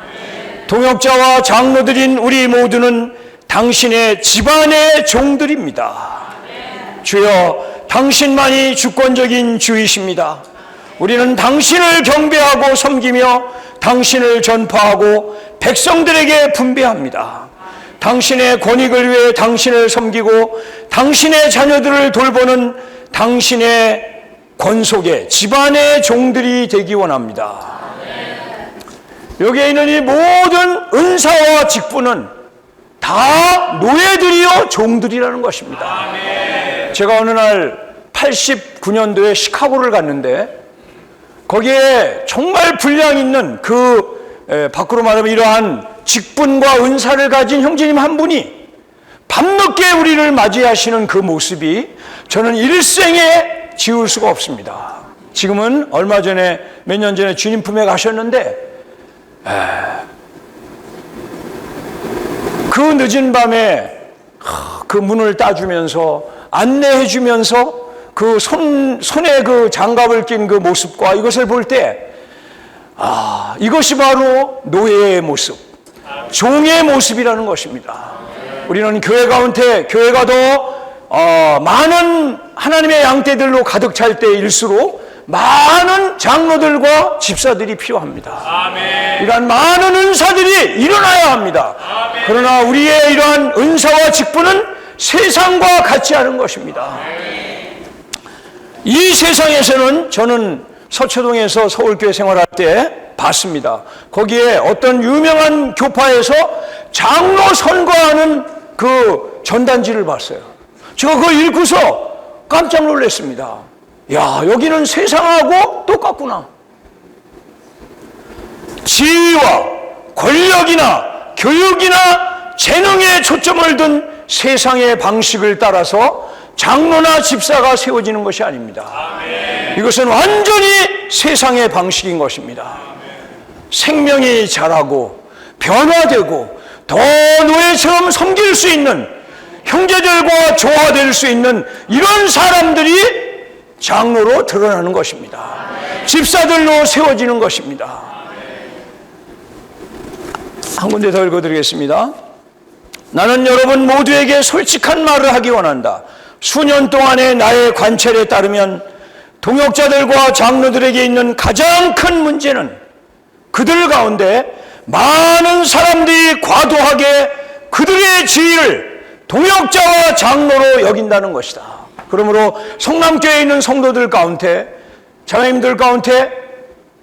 동역자와 장로들인 우리 모두는 당신의 집안의 종들입니다. 주여 당신만이 주권적인 주이십니다. 우리는 당신을 경배하고 섬기며 당신을 전파하고 백성들에게 분배합니다. 당신의 권익을 위해 당신을 섬기고 당신의 자녀들을 돌보는 당신의 권속의 집안의 종들이 되기 원합니다. 여기에 있는 이 모든 은사와 직분은 다 노예들이요 종들이라는 것입니다. 제가 어느 날 89년도에 시카고를 갔는데 거기에 정말 분량 있는 밖으로 말하면 이러한 직분과 은사를 가진 형제님 한 분이 밤늦게 우리를 맞이하시는 그 모습이 저는 일생에 지울 수가 없습니다. 지금은 얼마 전에 몇 년 전에 주님 품에 가셨는데 그 늦은 밤에 그 문을 따주면서 안내해주면서 그 손에 그 장갑을 낀 그 모습과 이것을 볼 때 이것이 바로 노예의 모습, 종의 모습이라는 것입니다. 우리는 교회 가운데 교회가 더 많은 하나님의 양떼들로 가득 찰 때일수록 많은 장로들과 집사들이 필요합니다. 이러한 많은 은사들이 일어나야 합니다. 그러나 우리의 이러한 은사와 직분은 세상과 같지 않은 것입니다. 이 세상에서는 저는 서초동에서 서울교회 생활할 때 봤습니다. 거기에 어떤 유명한 교파에서 장로 선거하는 그 전단지를 봤어요. 제가 그걸 읽고서 깜짝 놀랐습니다. 야, 여기는 세상하고 똑같구나. 지위와 권력이나 교육이나 재능에 초점을 둔 세상의 방식을 따라서 장로나 집사가 세워지는 것이 아닙니다. 이것은 완전히 세상의 방식인 것입니다. 생명이 자라고 변화되고 더 노예처럼 섬길 수 있는 형제들과 조화될 수 있는 이런 사람들이 장로로 드러나는 것입니다. 집사들로 세워지는 것입니다. 한 군데 더 읽어드리겠습니다. 나는 여러분 모두에게 솔직한 말을 하기 원한다. 수년 동안의 나의 관찰에 따르면 동역자들과 장로들에게 있는 가장 큰 문제는 그들 가운데 많은 사람들이 과도하게 그들의 지위를 동역자와 장로로 여긴다는 것이다. 그러므로 성남교회에 있는 성도들 가운데, 자매님들 가운데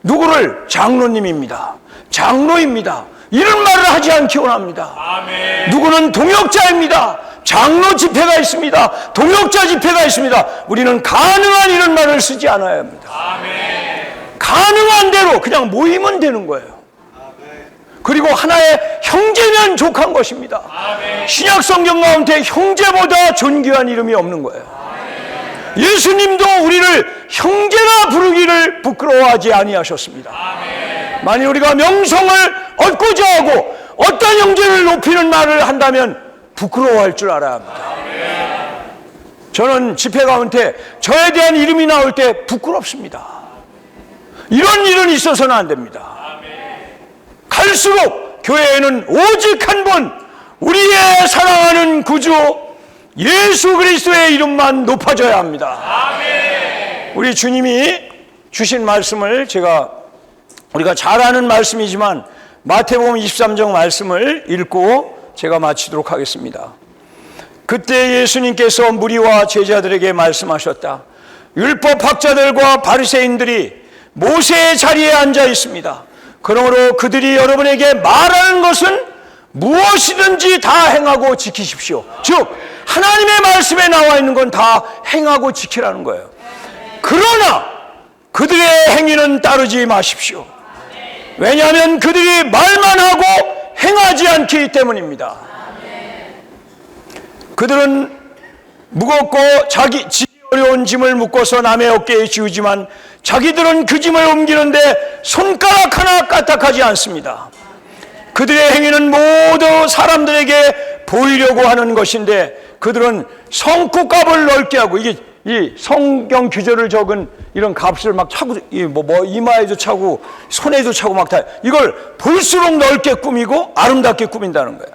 누구를 장로님입니다, 장로입니다, 이런 말을 하지 않기 원합니다. 누구는 동역자입니다, 장로 집회가 있습니다, 동역자 집회가 있습니다. 우리는 가능한 이런 말을 쓰지 않아야 합니다. 가능한 대로 그냥 모이면 되는 거예요. 그리고 하나의 형제면 족한 것입니다. 신약 성경 가운데 형제보다 존귀한 이름이 없는 거예요. 예수님도 우리를 형제라 부르기를 부끄러워하지 아니하셨습니다. 만일 우리가 명성을 얻고자 하고 어떤 형제를 높이는 말을 한다면 부끄러워할 줄 알아야 합니다. 저는 집회 가운데 저에 대한 이름이 나올 때 부끄럽습니다. 이런 일은 있어서는 안 됩니다. 갈수록 교회에는 오직 한 분, 우리의 사랑하는 구주 예수 그리스도의 이름만 높아져야 합니다. 우리 주님이 주신 말씀을 우리가 잘 아는 말씀이지만 마태복음 23장 말씀을 읽고 제가 마치도록 하겠습니다. 그때 예수님께서 무리와 제자들에게 말씀하셨다. 율법 학자들과 바리새인들이 모세의 자리에 앉아 있습니다. 그러므로 그들이 여러분에게 말하는 것은 무엇이든지 다 행하고 지키십시오. 즉 하나님의 말씀에 나와 있는 건 다 행하고 지키라는 거예요. 그러나 그들의 행위는 따르지 마십시오. 왜냐하면 그들이 말만 하고 행하지 않기 때문입니다. 그들은 무겁고 지기 어려운 짐을 묶어서 남의 어깨에 지우지만 자기들은 그 짐을 옮기는데 손가락 하나 까딱하지 않습니다. 그들의 행위는 모두 사람들에게 보이려고 하는 것인데 그들은 성구값을 넓게 하고, 이게 이 성경 규절을 적은 이런 값을 막 차고, 이마에도 차고 손에도 차고 막 다, 이걸 볼수록 넓게 꾸미고 아름답게 꾸민다는 거야.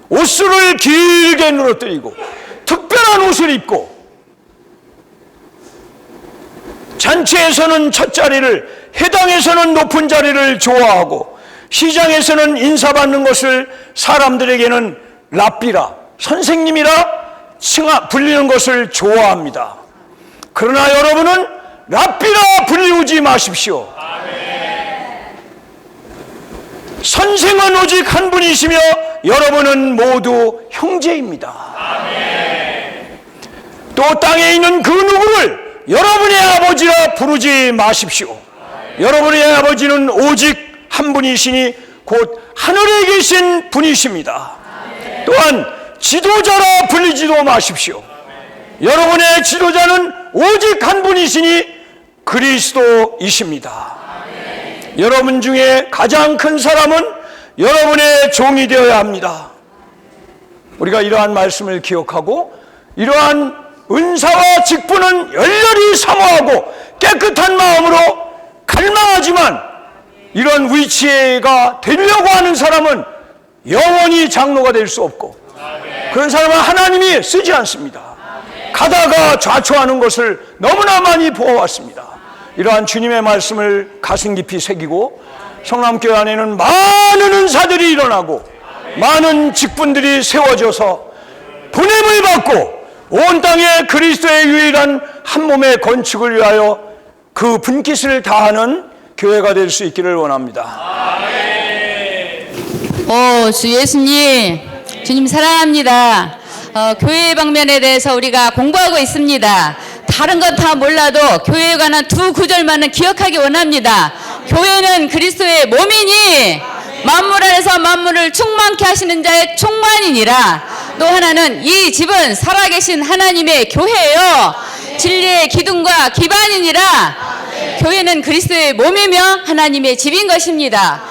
옷술을 길게 늘어뜨리고 특별한 옷을 입고, 잔치에서는 첫 자리를, 회당에서는 높은 자리를 좋아하고, 시장에서는 인사받는 것을 사람들에게는 랍비라, 선생님이라 불리는 것을 좋아합니다. 그러나 여러분은 랍비라 불리우지 마십시오. 선생은 오직 한 분이시며 여러분은 모두 형제입니다. 또 땅에 있는 그 누구를 여러분의 아버지라 부르지 마십시오. 여러분의 아버지는 오직 한 분이시니 곧 하늘에 계신 분이십니다. 또한 지도자라 불리지도 마십시오. 여러분의 지도자는 오직 한 분이시니 그리스도이십니다. 여러분 중에 가장 큰 사람은 여러분의 종이 되어야 합니다. 우리가 이러한 말씀을 기억하고 이러한 은사와 직분은 열렬히 사모하고 깨끗한 마음으로 갈망하지만, 이런 위치가 되려고 하는 사람은 영원히 장로가 될 수 없고, 그런 사람은 하나님이 쓰지 않습니다. 가다가 좌초하는 것을 너무나 많이 보아왔습니다. 이러한 주님의 말씀을 가슴 깊이 새기고, 성남교회 안에는 많은 은사들이 일어나고 많은 직분들이 세워져서 보냄을 받고 온 땅에 그리스도의 유일한 한 몸의 건축을 위하여 그 분깃을 다하는 교회가 될 수 있기를 원합니다. 주 예수님, 주님 사랑합니다. 교회 방면에 대해서 우리가 공부하고 있습니다. 다른 건 다 몰라도 교회에 관한 두 구절만은 기억하기 원합니다. 교회는 그리스도의 몸이니 만물 안에서 만물을 충만케 하시는 자의 충만이니라. 또 하나는 이 집은 살아계신 하나님의 교회예요. 진리의 기둥과 기반이니라. 교회는 그리스도의 몸이며 하나님의 집인 것입니다.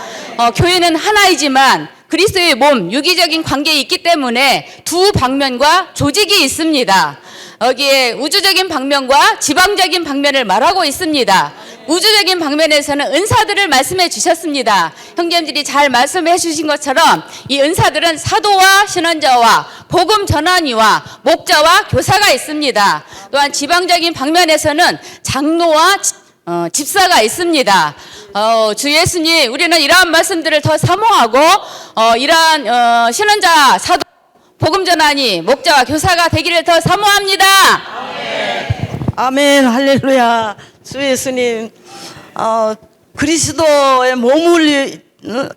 교회는 하나이지만 그리스도의 몸, 유기적인 관계에 있기 때문에 두 방면과 조직이 있습니다. 여기에 우주적인 방면과 지방적인 방면을 말하고 있습니다. 우주적인 방면에서는 은사들을 말씀해 주셨습니다. 형제님들이 잘 말씀해 주신 것처럼 이 은사들은 사도와 신원자와 복음 전환이와 목자와 교사가 있습니다. 또한 지방적인 방면에서는 장로와 집사가 있습니다. 주 예수님, 우리는 이러한 말씀들을 더 사모하고 이러한 신원자, 사도, 복음 전환이 목자와 교사가 되기를 더 사모합니다. 아멘, 할렐루야. 주 예수님, 그리스도의 몸을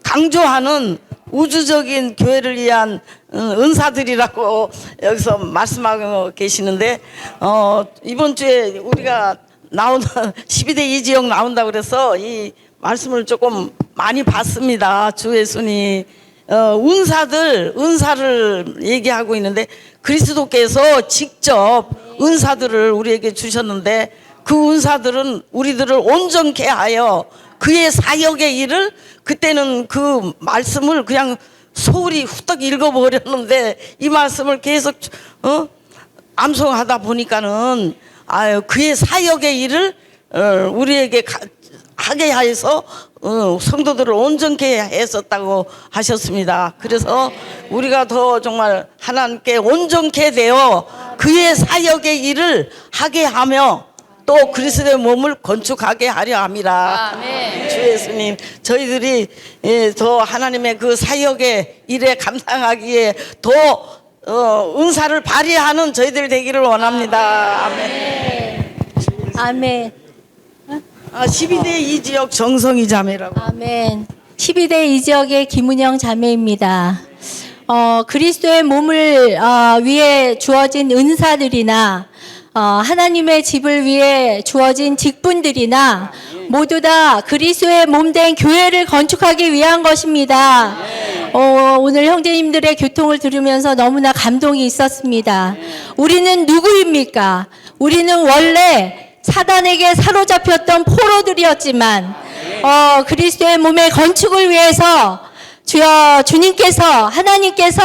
강조하는 우주적인 교회를 위한 은사들이라고 여기서 말씀하고 계시는데, 이번 주에 우리가 나오는 12대 2지역 나온다고 그래서 이 말씀을 조금 많이 봤습니다. 주 예수님. 은사를 얘기하고 있는데, 그리스도께서 직접 은사들을 우리에게 주셨는데, 그 은사들은 우리들을 온전케 하여 그의 사역의 일을, 그때는 그 말씀을 그냥 소홀히 후딱 읽어버렸는데 이 말씀을 계속 암송하다 보니까는 그의 사역의 일을 우리에게 하게 하여서 성도들을 온전케 했었다고 하셨습니다. 그래서 우리가 더 정말 하나님께 온전케 되어 그의 사역의 일을 하게 하며 또 그리스도의 몸을 건축하게 하려 함이라. 아멘. 주 예수님, 저희들이 더 하나님의 그 사역의 일에 감당하기에 더 은사를 발휘하는 저희들 되기를 원합니다. 아멘. 아멘. 12대 2지역 정성희 자매라고. 아멘. 12대 2지역의 김은영 자매입니다. 그리스도의 몸을 위해 주어진 은사들이나 하나님의 집을 위해 주어진 직분들이나 모두 다 그리스도의 몸된 교회를 건축하기 위한 것입니다. 오늘 형제님들의 교통을 들으면서 너무나 감동이 있었습니다. 우리는 누구입니까? 우리는 원래 사단에게 사로잡혔던 포로들이었지만 그리스도의 몸의 건축을 위해서 주님께서 하나님께서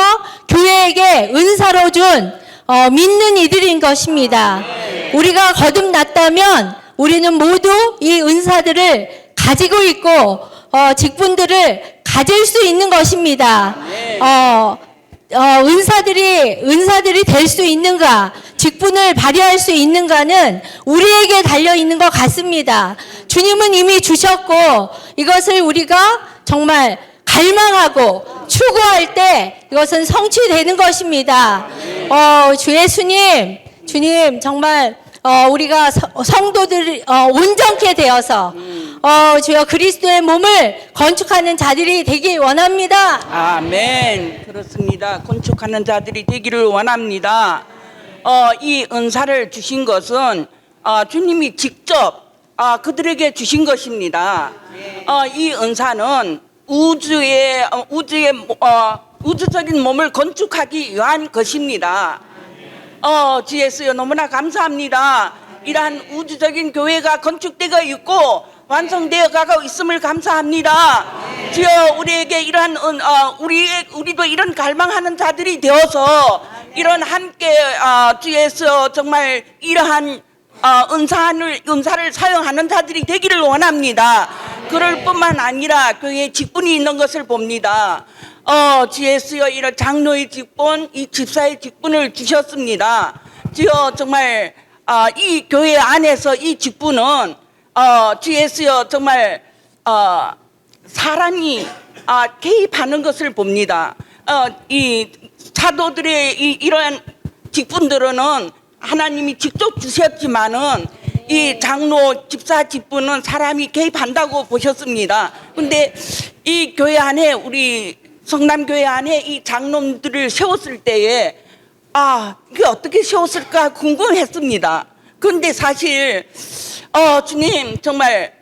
교회에게 은사로 준 믿는 이들인 것입니다. 우리가 거듭났다면 우리는 모두 이 은사들을 가지고 있고 직분들을 가질 수 있는 것입니다. 은사들이 될 수 있는가, 직분을 발휘할 수 있는가는 우리에게 달려 있는 것 같습니다. 주님은 이미 주셨고 이것을 우리가 정말 갈망하고 추구할 때 이것은 성취되는 것입니다. 주 예수님, 주님 정말 우리가 성도들이 온전케 되어서 주여 그리스도의 몸을 건축하는 자들이 되길 원합니다. 아멘. 그렇습니다. 건축하는 자들이 되기를 원합니다. 이 은사를 주신 것은 주님이 직접 그들에게 주신 것입니다. 이 은사는 우주적인 몸을 건축하기 위한 것입니다. 주 예수여 너무나 감사합니다. 이러한 우주적인 교회가 건축되어 있고 완성되어 가고 있음을 감사합니다. 주여 우리에게 이러한 우리도 이런 갈망하는 자들이 되어서 이런 함께 주 예수 정말 이러한 은사를 사용하는 자들이 되기를 원합니다. 그럴 뿐만 아니라 교회에 직분이 있는 것을 봅니다. 주 예수여 이런 장로의 직분, 이 집사의 직분을 주셨습니다. 주여 정말 이 교회 안에서 이 직분은 주 예수여 정말 사람이 개입하는 것을 봅니다. 이 사도들의 이러한 직분들은 하나님이 직접 주셨지만은 이 장로 집사 직분은 사람이 개입한다고 보셨습니다. 근데 이 교회 안에 우리 성남교회 안에 이 장로들을 세웠을 때에 이게 어떻게 세웠을까 궁금했습니다. 그런데 사실 주님 정말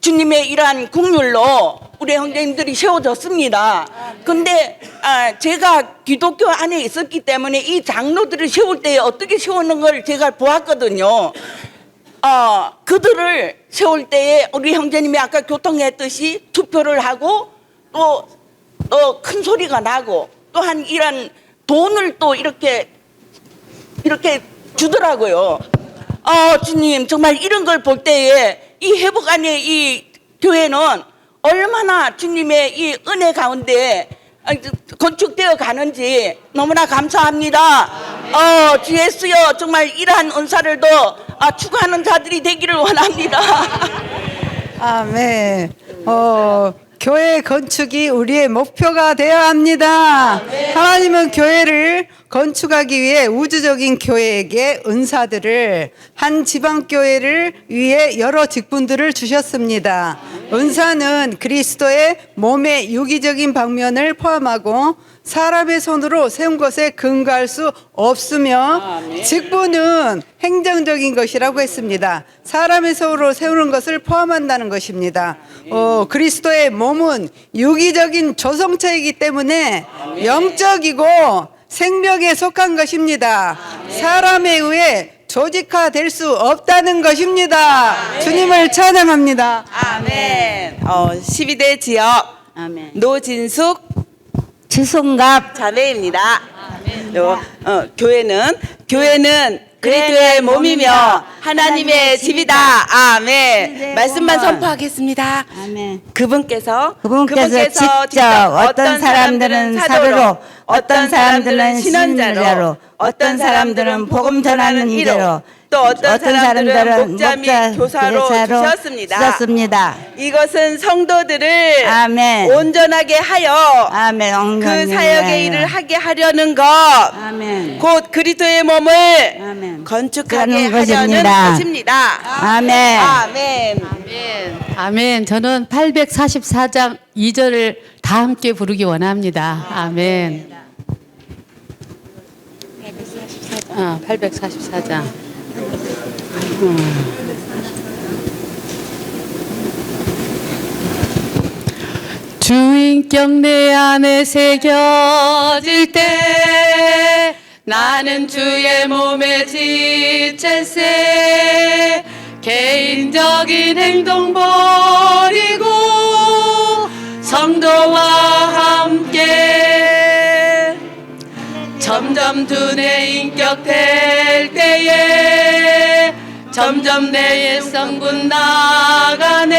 주님의 이러한 국률로 우리 형제님들이 세워졌습니다. 근데 제가 기독교 안에 있었기 때문에 이 장로들을 세울 때 어떻게 세우는 걸 제가 보았거든요. 그들을 세울 때에 우리 형제님이 아까 교통했듯이 투표를 하고 또 큰 소리가 나고 또한 이런 돈을 또 이렇게 주더라고요. 주님 정말 이런 걸 볼 때에 이 회복 안에 이 교회는 얼마나 주님의 이 은혜 가운데 건축되어 가는지 너무나 감사합니다. 주 예수여 정말 이러한 은사를 더 추구하는 자들이 되기를 원합니다. 아멘. 교회 건축이 우리의 목표가 되어야 합니다. 하나님은 교회를 건축하기 위해 우주적인 교회에게 은사들을, 한 지방교회를 위해 여러 직분들을 주셨습니다. 은사는 그리스도의 몸의 유기적인 방면을 포함하고 사람의 손으로 세운 것에 근거할 수 없으며 직분은 행정적인 것이라고 했습니다. 사람의 손으로 세우는 것을 포함한다는 것입니다. 그리스도의 몸은 유기적인 조성체이기 때문에 영적이고 생명에 속한 것입니다. 사람에 의해 조직화될 수 없다는 것입니다. 주님을 찬양합니다. 아멘. 12대 지역 노진숙 주송갑 자매입니다. 교회는 그리스도의 몸이며 하나님의 집이다. 아멘. 말씀만 선포하겠습니다. 그분께서 직접 어떤 사람들은 사도로, 어떤 사람들은 신원자로, 어떤 사람들은 복음 전하는 이로, 또 어떤 사람들은 목자 및 교사로 주셨습니다. 이것은 성도들을 온전하게 하여 그 사역의 일을 하게 하려는 것, 곧 그리스도의 몸을 건축하게 하려는 것입니다. 아멘. 아멘. 아멘. 저는 844장 2절을 다 함께 부르기 원합니다. 아멘. 844장. 주인격 내 안에 새겨질 때 나는 주의 몸에 지체세. 개인적인 행동 버리고 성도와 함께 점점 점점 두뇌 인격 될 때에 점점 내 성분 나가네.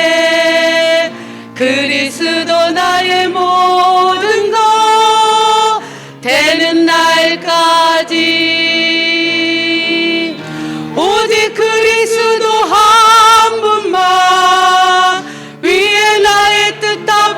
그리스도 나의 모든 것 되는 날까지 오직 그리스도 한 분만 위에 나의 뜻 다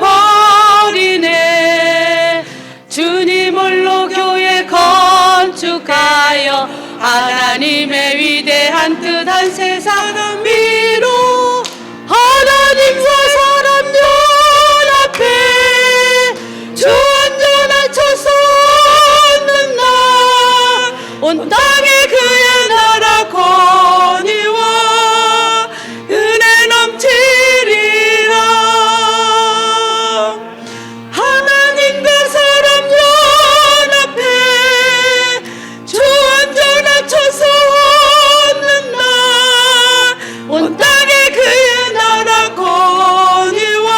버리네. 주님 홀로 교회 건축하여 하나님의 위대한 뜻 한 세상 위로 하나님과 사람 연합해 주 완전한 처소 얻는 날 온 땅에 그의 나라 권위와 은혜 넘치리라. 하나님과 사람 연합해 주 완전한 처소 얻는 날 온 땅에 그의 나라 권위와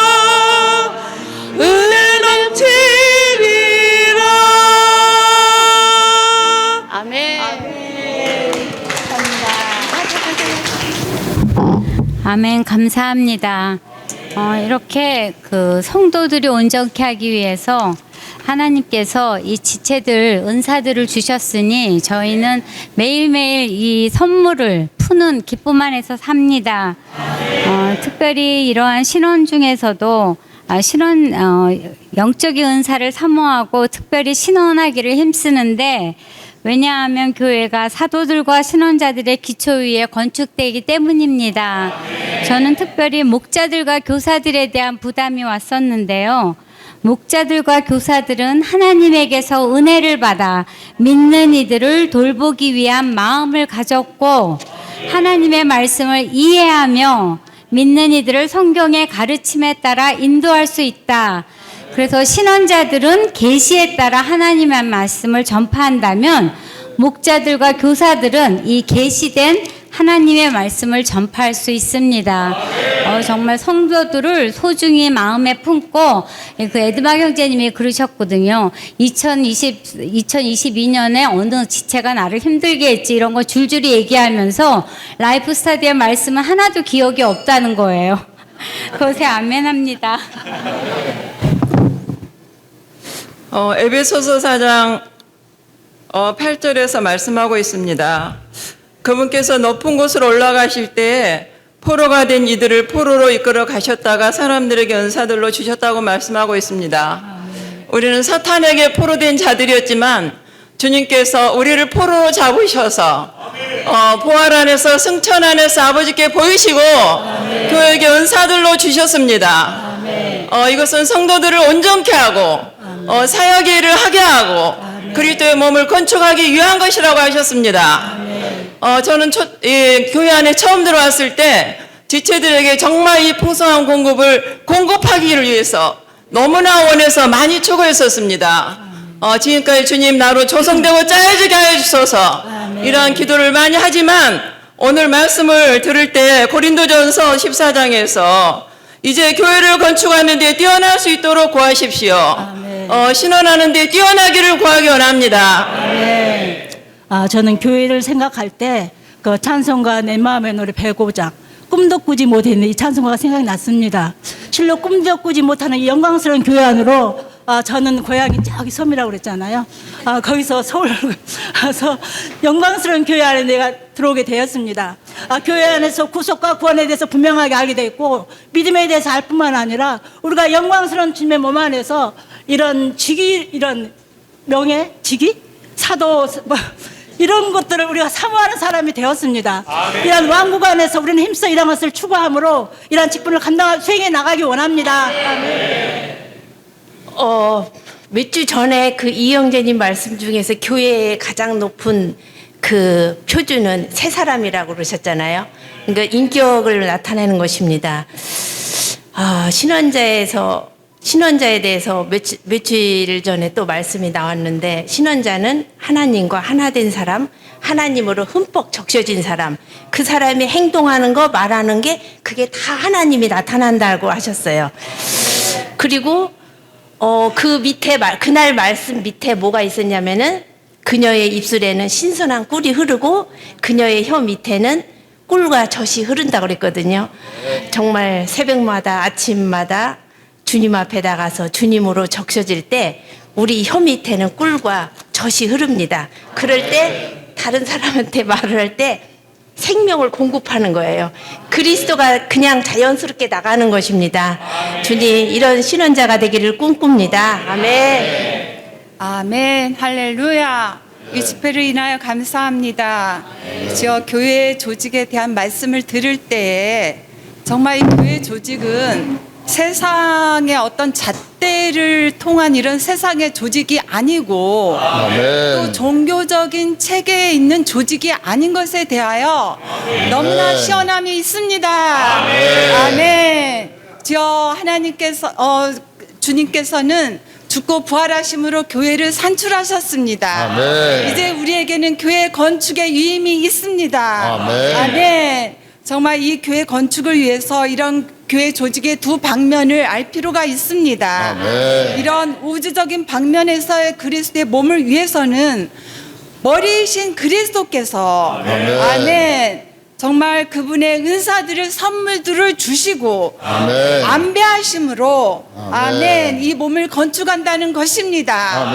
은혜 넘치리라. 아멘. 아멘. 감사합니다. 이렇게 그 성도들이 온전케 하기 위해서 하나님께서 이 지체들, 은사들을 주셨으니 저희는 매일매일 이 선물을 푸는 기쁨 안에서 삽니다. 특별히 이러한 신원 중에서도 영적인 은사를 사모하고 특별히 신원하기를 힘쓰는데, 왜냐하면 교회가 사도들과 신원자들의 기초 위에 건축되기 때문입니다. 저는 특별히 목자들과 교사들에 대한 부담이 왔었는데요. 목자들과 교사들은 하나님에게서 은혜를 받아 믿는 이들을 돌보기 위한 마음을 가졌고, 하나님의 말씀을 이해하며 믿는 이들을 성경의 가르침에 따라 인도할 수 있다. 그래서 신원자들은 계시에 따라 하나님의 말씀을 전파한다면, 목자들과 교사들은 이 계시된 하나님의 말씀을 전파할 수 있습니다. 정말 성도들을 소중히 마음에 품고, 그 에드마 형제님이 그러셨거든요. 2022년에 어느 지체가 나를 힘들게 했지, 이런 거 줄줄이 얘기하면서 라이프 스타디의 말씀은 하나도 기억이 없다는 거예요. 그것에 아멘합니다. 에베소서 4장 8절에서 말씀하고 있습니다. 그분께서 높은 곳으로 올라가실 때 포로가 된 이들을 포로로 이끌어 가셨다가 사람들에게 은사들로 주셨다고 말씀하고 있습니다. 우리는 사탄에게 포로된 자들이었지만 주님께서 우리를 포로로 잡으셔서 부활 안에서 승천 안에서 아버지께 보이시고 교회에게 은사들로 주셨습니다. 이것은 성도들을 온전케 하고 사역의 일을 하게 하고 그리스도의 몸을 건축하기 위한 것이라고 하셨습니다. 저는 교회 안에 처음 들어왔을 때 지체들에게 정말 이 풍성한 공급을 공급하기를 위해서 너무나 원해서 많이 초구했었습니다. 지금까지 주님 나로 조성되고 짜여지게 하여 주소서, 이러한 기도를 많이 하지만 오늘 말씀을 들을 때 고린도전서 14장에서 이제 교회를 건축하는 데 뛰어날 수 있도록 구하십시오. 신원하는 데 뛰어나기를 구하기 원합니다. 저는 교회를 생각할 때 그 찬송가 내 마음의 노래 105장 꿈도 꾸지 못했는데 이 찬송가가 생각이 났습니다. 실로 꿈도 꾸지 못하는 이 영광스러운 교회 안으로 저는 고향이 저기 섬이라고 그랬잖아요. 거기서 서울 가서 영광스러운 교회 안에 내가 들어오게 되었습니다. 교회 안에서 구속과 구원에 대해서 분명하게 알게 됐고, 믿음에 대해서 알 뿐만 아니라 우리가 영광스러운 주님의 몸 안에서 이런 직위, 이런 명예, 직위, 사도, 이런 것들을 우리가 사모하는 사람이 되었습니다. 이런 왕국 안에서 우리는 힘써 이런 것을 추구함으로 이런 직분을 수행해 나가기 원합니다. 몇 주 전에 그 이영재님 말씀 중에서 교회의 가장 높은 그 표준은 세 사람이라고 그러셨잖아요. 그러니까 인격을 나타내는 것입니다. 신원자에 대해서 며칠 전에 또 말씀이 나왔는데, 신원자는 하나님과 하나 된 사람, 하나님으로 흠뻑 적셔진 사람, 그 사람이 행동하는 거, 말하는 게 그게 다 하나님이 나타난다고 하셨어요. 그리고 그 밑에 그날 말씀 밑에 뭐가 있었냐면은 그녀의 입술에는 신선한 꿀이 흐르고 그녀의 혀 밑에는 꿀과 젖이 흐른다고 그랬거든요. 정말 새벽마다 아침마다 주님 앞에 나가서 주님으로 적셔질 때 우리 혀 밑에는 꿀과 젖이 흐릅니다. 그럴 때 다른 사람한테 말을 할 때 생명을 공급하는 거예요. 그리스도가 그냥 자연스럽게 나가는 것입니다. 주님, 이런 신원자가 되기를 꿈꿉니다. 아멘. 아멘. 할렐루야. 이 집회를 인하여 감사합니다. 저 교회 조직에 대한 말씀을 들을 때에 정말 이 교회 조직은 세상의 어떤 잣대를 통한 이런 세상의 조직이 아니고 또 종교적인 체계에 있는 조직이 아닌 것에 대하여 너무나 시원함이 있습니다. 아멘. 주여 하나님께서 주님께서는 죽고 부활하심으로 교회를 산출하셨습니다. 이제 우리에게는 교회 건축의 위임이 있습니다. 아멘. 정말 이 교회 건축을 위해서 이런 교회 조직의 두 방면을 알 필요가 있습니다. 이런 우주적인 방면에서의 그리스도의 몸을 위해서는 머리이신 그리스도께서 아멘. 정말 그분의 은사들을 선물들을 주시고 안배하심으로 아멘. 이 몸을 건축한다는 것입니다.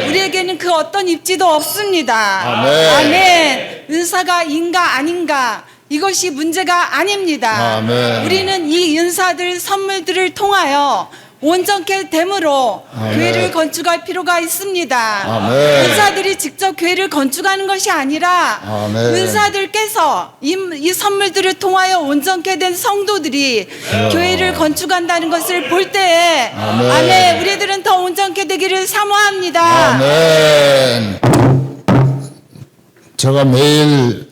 우리에게는 그 어떤 입지도 없습니다. 아멘. 은사가 인가 아닌가 이것이 문제가 아닙니다. 우리는 이 은사들 선물들을 통하여 온전케 됨으로 교회를 건축할 필요가 있습니다. 은사들이 직접 교회를 건축하는 것이 아니라 은사들께서 이 선물들을 통하여 온전케 된 성도들이 교회를 건축한다는 것을 볼 때에 아멘. 우리들은 더 온전케 되기를 사모합니다. 아멘. 제가 매일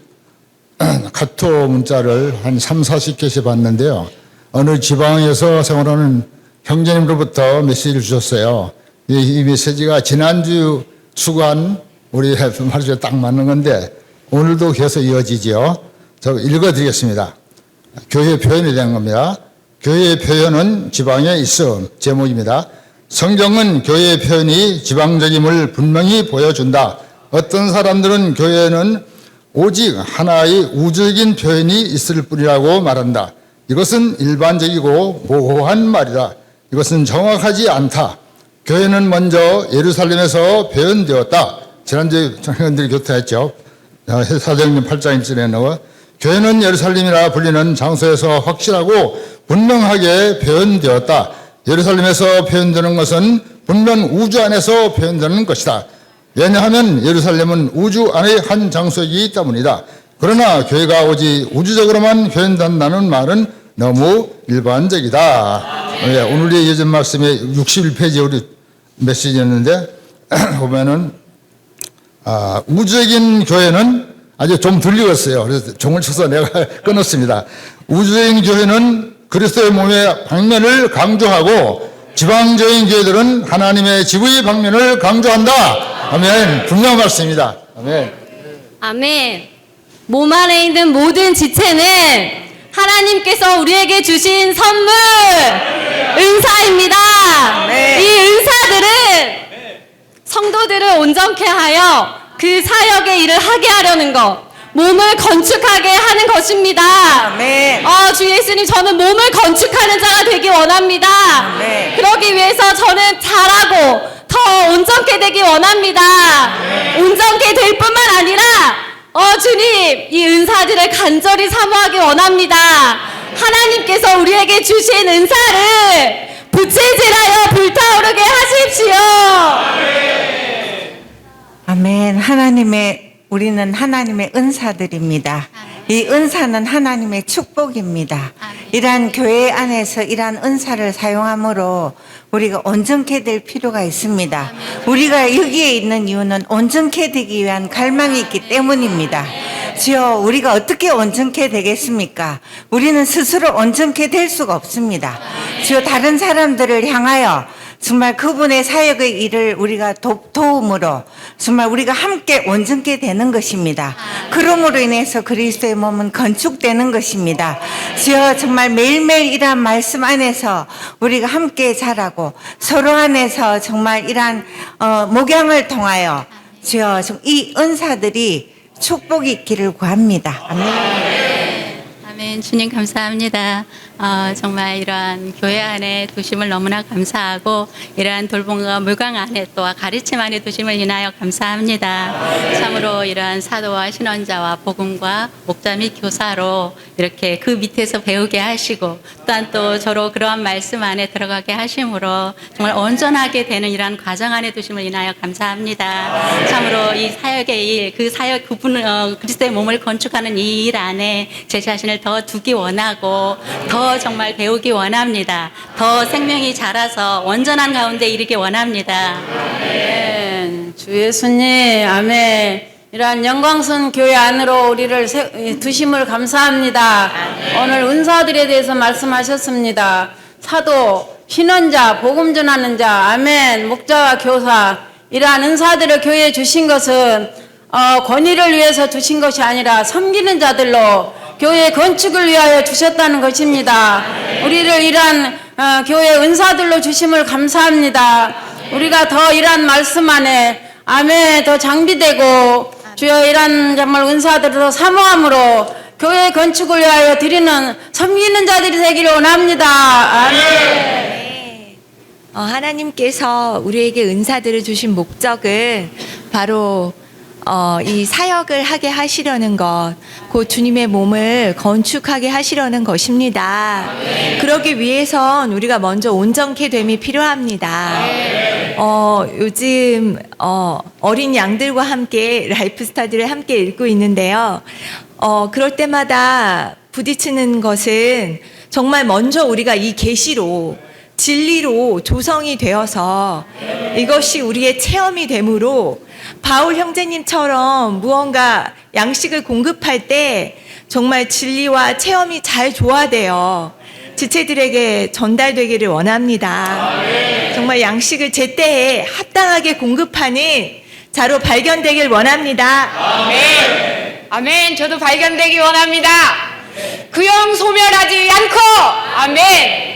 카톡 문자를 한 3, 40개씩 받는데요. 어느 지방에서 생활하는 형제님으로부터 메시지를 주셨어요. 이 메시지가 지난주 주간 우리 말씀에 딱 맞는 건데 오늘도 계속 이어지죠. 저 읽어드리겠습니다. 교회의 표현에 대한 겁니다. 교회의 표현은 지방에 있음 제목입니다. 성경은 교회의 표현이 지방적임을 분명히 보여준다. 어떤 사람들은 교회는 오직 하나의 우주적인 표현이 있을 뿐이라고 말한다. 이것은 일반적이고 모호한 말이다. 이것은 정확하지 않다. 교회는 먼저 예루살렘에서 표현되었다. 지난주에 청년들이 교통했죠. 사도행전 8장 1절에 넣어 교회는 예루살렘이라 불리는 장소에서 확실하고 분명하게 표현되었다. 예루살렘에서 표현되는 것은 분명 우주 안에서 표현되는 것이다. 왜냐하면 예루살렘은 우주 안의 한 장소이기 때문이다. 그러나 교회가 오직 우주적으로만 표현된다는 말은 너무 일반적이다. 오늘의 예전 말씀의 61페이지 우리 메시지였는데 보면은 우주적인 교회는 아주 좀 들리겠어요. 그래서 종을 쳐서 내가 끊었습니다. 우주적인 교회는 그리스도의 몸의 방면을 강조하고 지방적인 교회들은 하나님의 지구의 방면을 강조한다. 아멘. 분명한 말씀입니다. 아멘. 아멘. 몸 안에 있는 모든 지체는 하나님께서 우리에게 주신 선물, 은사입니다. 이 은사들은 성도들을 온전케 하여 그 사역의 일을 하게 하려는 것, 몸을 건축하게 하는 것입니다. 주 예수님, 저는 몸을 건축하는 자가 되기 원합니다. 그러기 위해서 저는 잘하고 더 온전케 되기 원합니다. 온전케 될 뿐만 아니라 주님, 이 은사들을 간절히 사모하기 원합니다. 하나님께서 우리에게 주신 은사를 부채질하여 불타오르게 하십시오. 아멘. 우리는 하나님의 은사들입니다. 이 은사는 하나님의 축복입니다. 이러한 교회 안에서 이러한 은사를 사용함으로 우리가 온전케 될 필요가 있습니다. 우리가 여기에 있는 이유는 온전케 되기 위한 갈망이 있기 때문입니다. 주여, 우리가 어떻게 온전케 되겠습니까? 우리는 스스로 온전케 될 수가 없습니다. 주여, 다른 사람들을 향하여 정말 그분의 사역의 일을 우리가 도움으로 정말 우리가 함께 온전케 되는 것입니다. 그러므로 인해서 그리스도의 몸은 건축되는 것입니다. 주여, 정말 매일매일 이러한 말씀 안에서 우리가 함께 자라고 서로 안에서 정말 이러한 목양을 통하여 주여 이 은사들이 축복이 있기를 구합니다. 아멘. 아멘. 주님 감사합니다. 정말 이러한 교회 안에 두심을 너무나 감사하고 이러한 돌봄과 물강 안에 또 가르침 안에 두심을 인하여 감사합니다. 참으로 이러한 사도와 신원자와 복음과 목자 및 교사로 이렇게 그 밑에서 배우게 하시고 또한 또 저로 그러한 말씀 안에 들어가게 하심으로 정말 온전하게 되는 이러한 과정 안에 두심을 인하여 감사합니다. 참으로 이 사역의 일, 그 사역 그리스도의 몸을 건축하는 이 일 안에 제 자신을 더 두기 원하고 더 정말 배우기 원합니다. 더 생명이 자라서 온전한 가운데 이르기 원합니다. 아멘. 주 예수님, 아멘. 이러한 영광선 교회 안으로 우리를 두심을 감사합니다. 오늘 은사들에 대해서 말씀하셨습니다. 사도, 신원자, 복음 전하는 자, 아멘. 목자와 교사, 이러한 은사들을 교회에 주신 것은 권위를 위해서 주신 것이 아니라 섬기는 자들로 교회 건축을 위하여 주셨다는 것입니다. 우리를 이러한 교회 은사들로 주심을 감사합니다. 우리가 더 이러한 말씀 안에 아멘 더 장비되고 주여 이러한 정말 은사들을 사모함으로 교회 건축을 위하여 드리는 섬기는 자들이 되기를 원합니다. 아멘. 하나님께서 우리에게 은사들을 주신 목적은 바로 이 사역을 하게 하시려는 것, 곧 주님의 몸을 건축하게 하시려는 것입니다. 그러기 위해선 우리가 먼저 온전케 됨이 필요합니다. 요즘 어린 양들과 함께 라이프 스타디를 함께 읽고 있는데요. 그럴 때마다 부딪히는 것은 정말 먼저 우리가 이 계시로 진리로 조성이 되어서 이것이 우리의 체험이 되므로 바울 형제님처럼 무언가 양식을 공급할 때 정말 진리와 체험이 잘 조화되어 지체들에게 전달되기를 원합니다. 정말 양식을 제때에 합당하게 공급하는 자로 발견되길 원합니다. 아멘. 아멘. 저도 발견되기 원합니다. 그영 소멸하지 않고 아멘.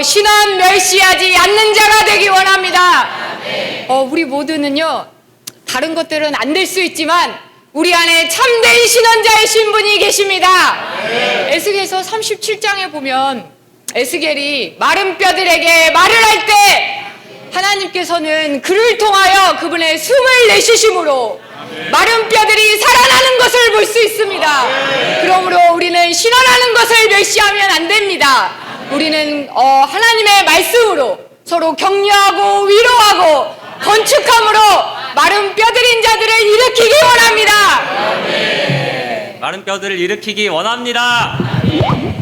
신원 멸시하지 않는 자가 되기 원합니다. 우리 모두는요 다른 것들은 안 될 수 있지만 우리 안에 참된 신원자의 신분이 계십니다. 에스겔서 37장에 보면 에스겔이 마른 뼈들에게 말을 할 때 하나님께서는 그를 통하여 그분의 숨을 내쉬심으로 마른 뼈들이 살아나는 것을 볼 수 있습니다. 그러므로 우리는 신원하는 것을 멸시하면 안 됩니다. 우리는 하나님의 말씀으로 서로 격려하고 위로하고 건축함으로 마른 뼈들인 자들을 일으키기 원합니다. 마른 뼈들을 일으키기 원합니다.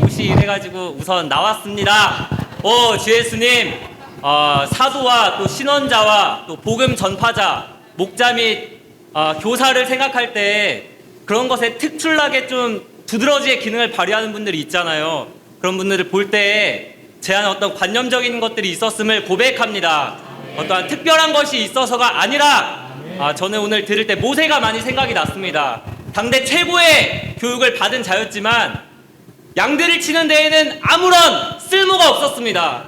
옷이 이래가지고 우선 나왔습니다. 주 예수님, 사도와 또 신원자와 또 복음 전파자, 목자 및 교사를 생각할 때 그런 것에 특출나게 좀 두드러지게 기능을 발휘하는 분들이 있잖아요. 그런 분들을 볼 때 제 안에 어떤 관념적인 것들이 있었음을 고백합니다. 어떠한 특별한 것이 있어서가 아니라 저는 오늘 들을 때 모세가 많이 생각이 났습니다. 당대 최고의 교육을 받은 자였지만 양들을 치는 데에는 아무런 쓸모가 없었습니다.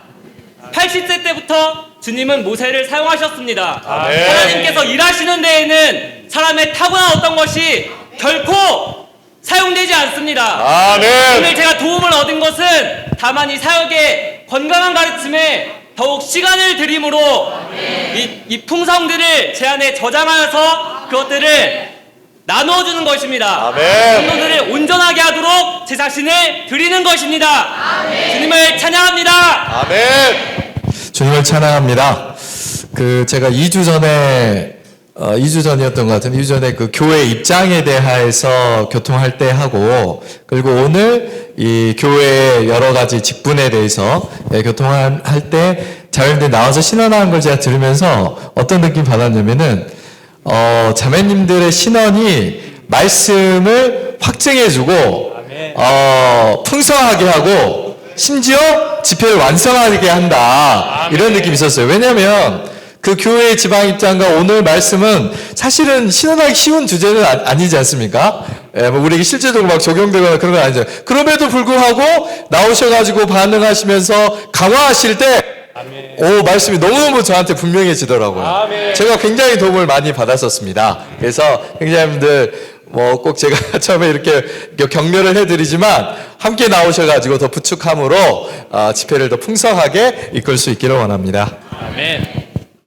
80세 때부터 주님은 모세를 사용하셨습니다. 하나님께서 일하시는 데에는 사람의 타고난 어떤 것이 결코 사용되지 않습니다. 오늘 제가 도움을 얻은 것은 다만 이 사역의 건강한 가르침에 더욱 시간을 들임으로 이 풍성들을 제 안에 저장하여서 그것들을 나누어주는 것입니다. 성도들을 온전하게 하도록 제 자신을 드리는 것입니다. 주님을 찬양합니다. 주님을 찬양합니다. 제가 2주 전이었던 것 같은데 2주 전에 그 교회 입장에 대해서 교통할 때 하고 그리고 오늘 이 교회의 여러 가지 직분에 대해서 교통할 때 자녀들 나와서 신원하는 걸 제가 들으면서 어떤 느낌 받았냐면은 자매님들의 신원이 말씀을 확증해주고 풍성하게 하고 심지어 집회를 완성하게 한다 이런 느낌이 있었어요. 왜냐하면 그 교회의 지방 입장과 오늘 말씀은 사실은 신원하기 쉬운 주제는 아니지 않습니까? 우리에게 실제적으로 막 적용되거나 그런 건 아니죠. 그럼에도 불구하고 나오셔가지고 반응하시면서 강화하실 때 오, 말씀이 너무너무 저한테 분명해지더라고요. 아멘. 제가 굉장히 도움을 많이 받았었습니다. 그래서 형제님들 뭐 꼭 제가 처음에 이렇게 격려를 해드리지만 함께 나오셔가지고 더 부축함으로 집회를 더 풍성하게 이끌 수 있기를 원합니다. 아멘.